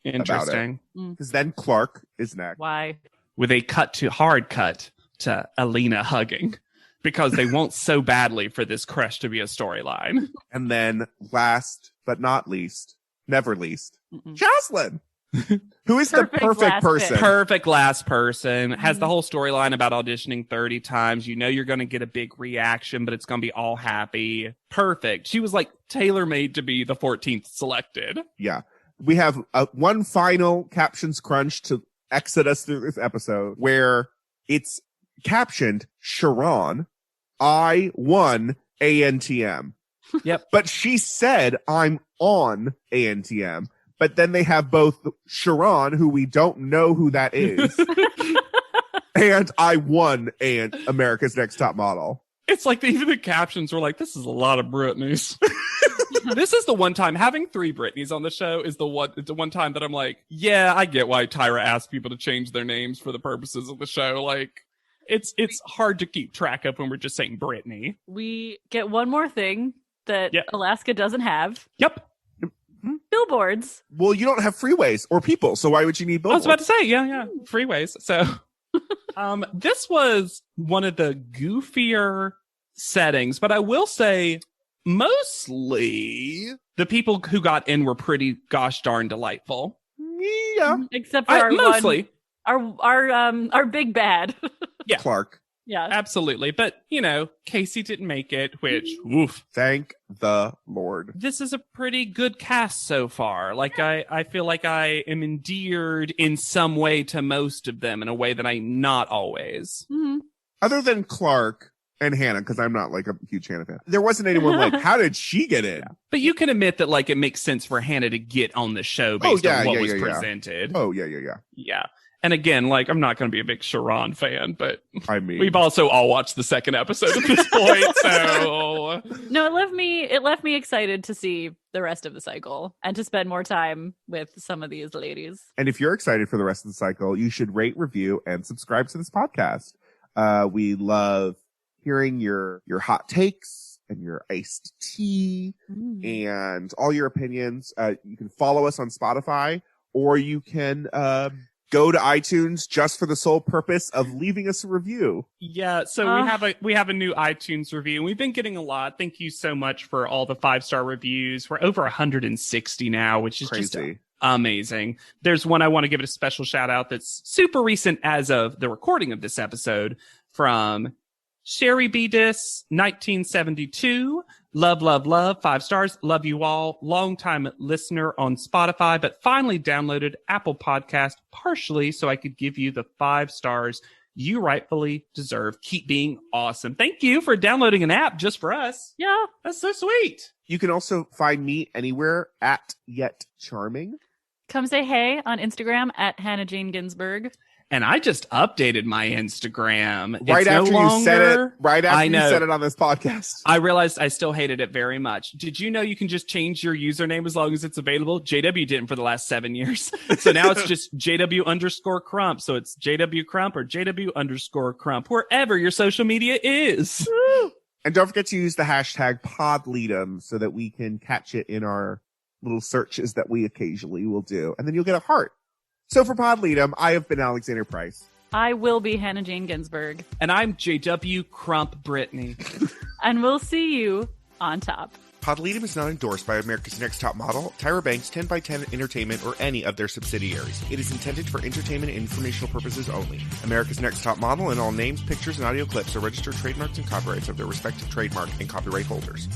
Interesting. Because then Clark is next. Why? With a hard cut to Alina hugging. Because they want so badly for this crush to be a storyline. And then last but not least, never least, Jocelyn, who is the perfect person. Perfect last person. Has the whole storyline about auditioning 30 times. You know you're going to get a big reaction, but it's going to be all happy. Perfect. She was like tailor-made to be the 14th selected. Yeah. We have one final captions crunch to exit us through this episode where it's captioned Sharon. I won ANTM. Yep. But she said, I'm on ANTM. But then they have both Sharon, who we don't know who that is, and I won America's Next Top Model. It's like even the captions were like, this is a lot of Britneys. This is the one time having 3 Britneys on the show is the one time that I'm like, yeah, I get why Tyra asked people to change their names for the purposes of the show. Like, it's hard to keep track of when we're just saying Brittany. We get one more thing that Alaska doesn't have. Yep. Billboards. Well, you don't have freeways or people, so why would you need billboards? I was about to say, yeah, freeways. So, this was one of the goofier settings, but I will say mostly the people who got in were pretty gosh darn delightful. Yeah. Except for mostly. Our big bad. Yeah. Clark. Yeah. Absolutely. But, Casey didn't make it, which, woof. Thank the Lord. This is a pretty good cast so far. Like, I feel like I am endeared in some way to most of them in a way that I'm not always. Mm-hmm. Other than Clark and Hannah, because I'm not like a huge Hannah fan. There wasn't anyone like, how did she get in? Yeah. But you can admit that like it makes sense for Hannah to get on the show based on what was presented. Oh, yeah. Yeah. And again, like, I'm not going to be a big Sharon fan, but I mean, we've also all watched the second episode at this point, so. No, it left me excited to see the rest of the cycle and to spend more time with some of these ladies. And if you're excited for the rest of the cycle, you should rate, review, and subscribe to this podcast. We love hearing your hot takes and your iced tea and all your opinions. You can follow us on Spotify, or you can go to iTunes just for the sole purpose of leaving us a review. Yeah, so we have a new iTunes review, and we've been getting a lot. Thank you so much for all the 5-star reviews. We're over 160 now, which is crazy. Just amazing. There's one I want to give it a special shout out that's super recent as of the recording of this episode from Sherry B. Dis, 1972. Love, 5 stars. Love you all. Longtime listener on Spotify, but finally downloaded Apple Podcast partially so I could give you the 5 stars you rightfully deserve. Keep being awesome. Thank you for downloading an app just for us. Yeah. That's so sweet. You can also find me anywhere at Yet Charming. Come say hey on Instagram at Hannah Jane Ginsburg. And I just updated my Instagram. Right after you said it on this podcast. I realized I still hated it very much. Did you know you can just change your username as long as it's available? JW didn't for the last 7 years. So now it's just JW_Crump. So it's JW Crump or JW_Crump, wherever your social media is. Woo! And don't forget to use the hashtag PodLeadem so that we can catch it in our little searches that we occasionally will do. And then you'll get a heart. So for PodLeadem, I have been Alexander Price. I will be Hannah Jane Ginsburg. And I'm JW Crump Brittany. And we'll see you on top. PodLeadem is not endorsed by America's Next Top Model, Tyra Banks, 10x10 Entertainment, or any of their subsidiaries. It is intended for entertainment and informational purposes only. America's Next Top Model and all names, pictures, and audio clips are registered trademarks and copyrights of their respective trademark and copyright holders.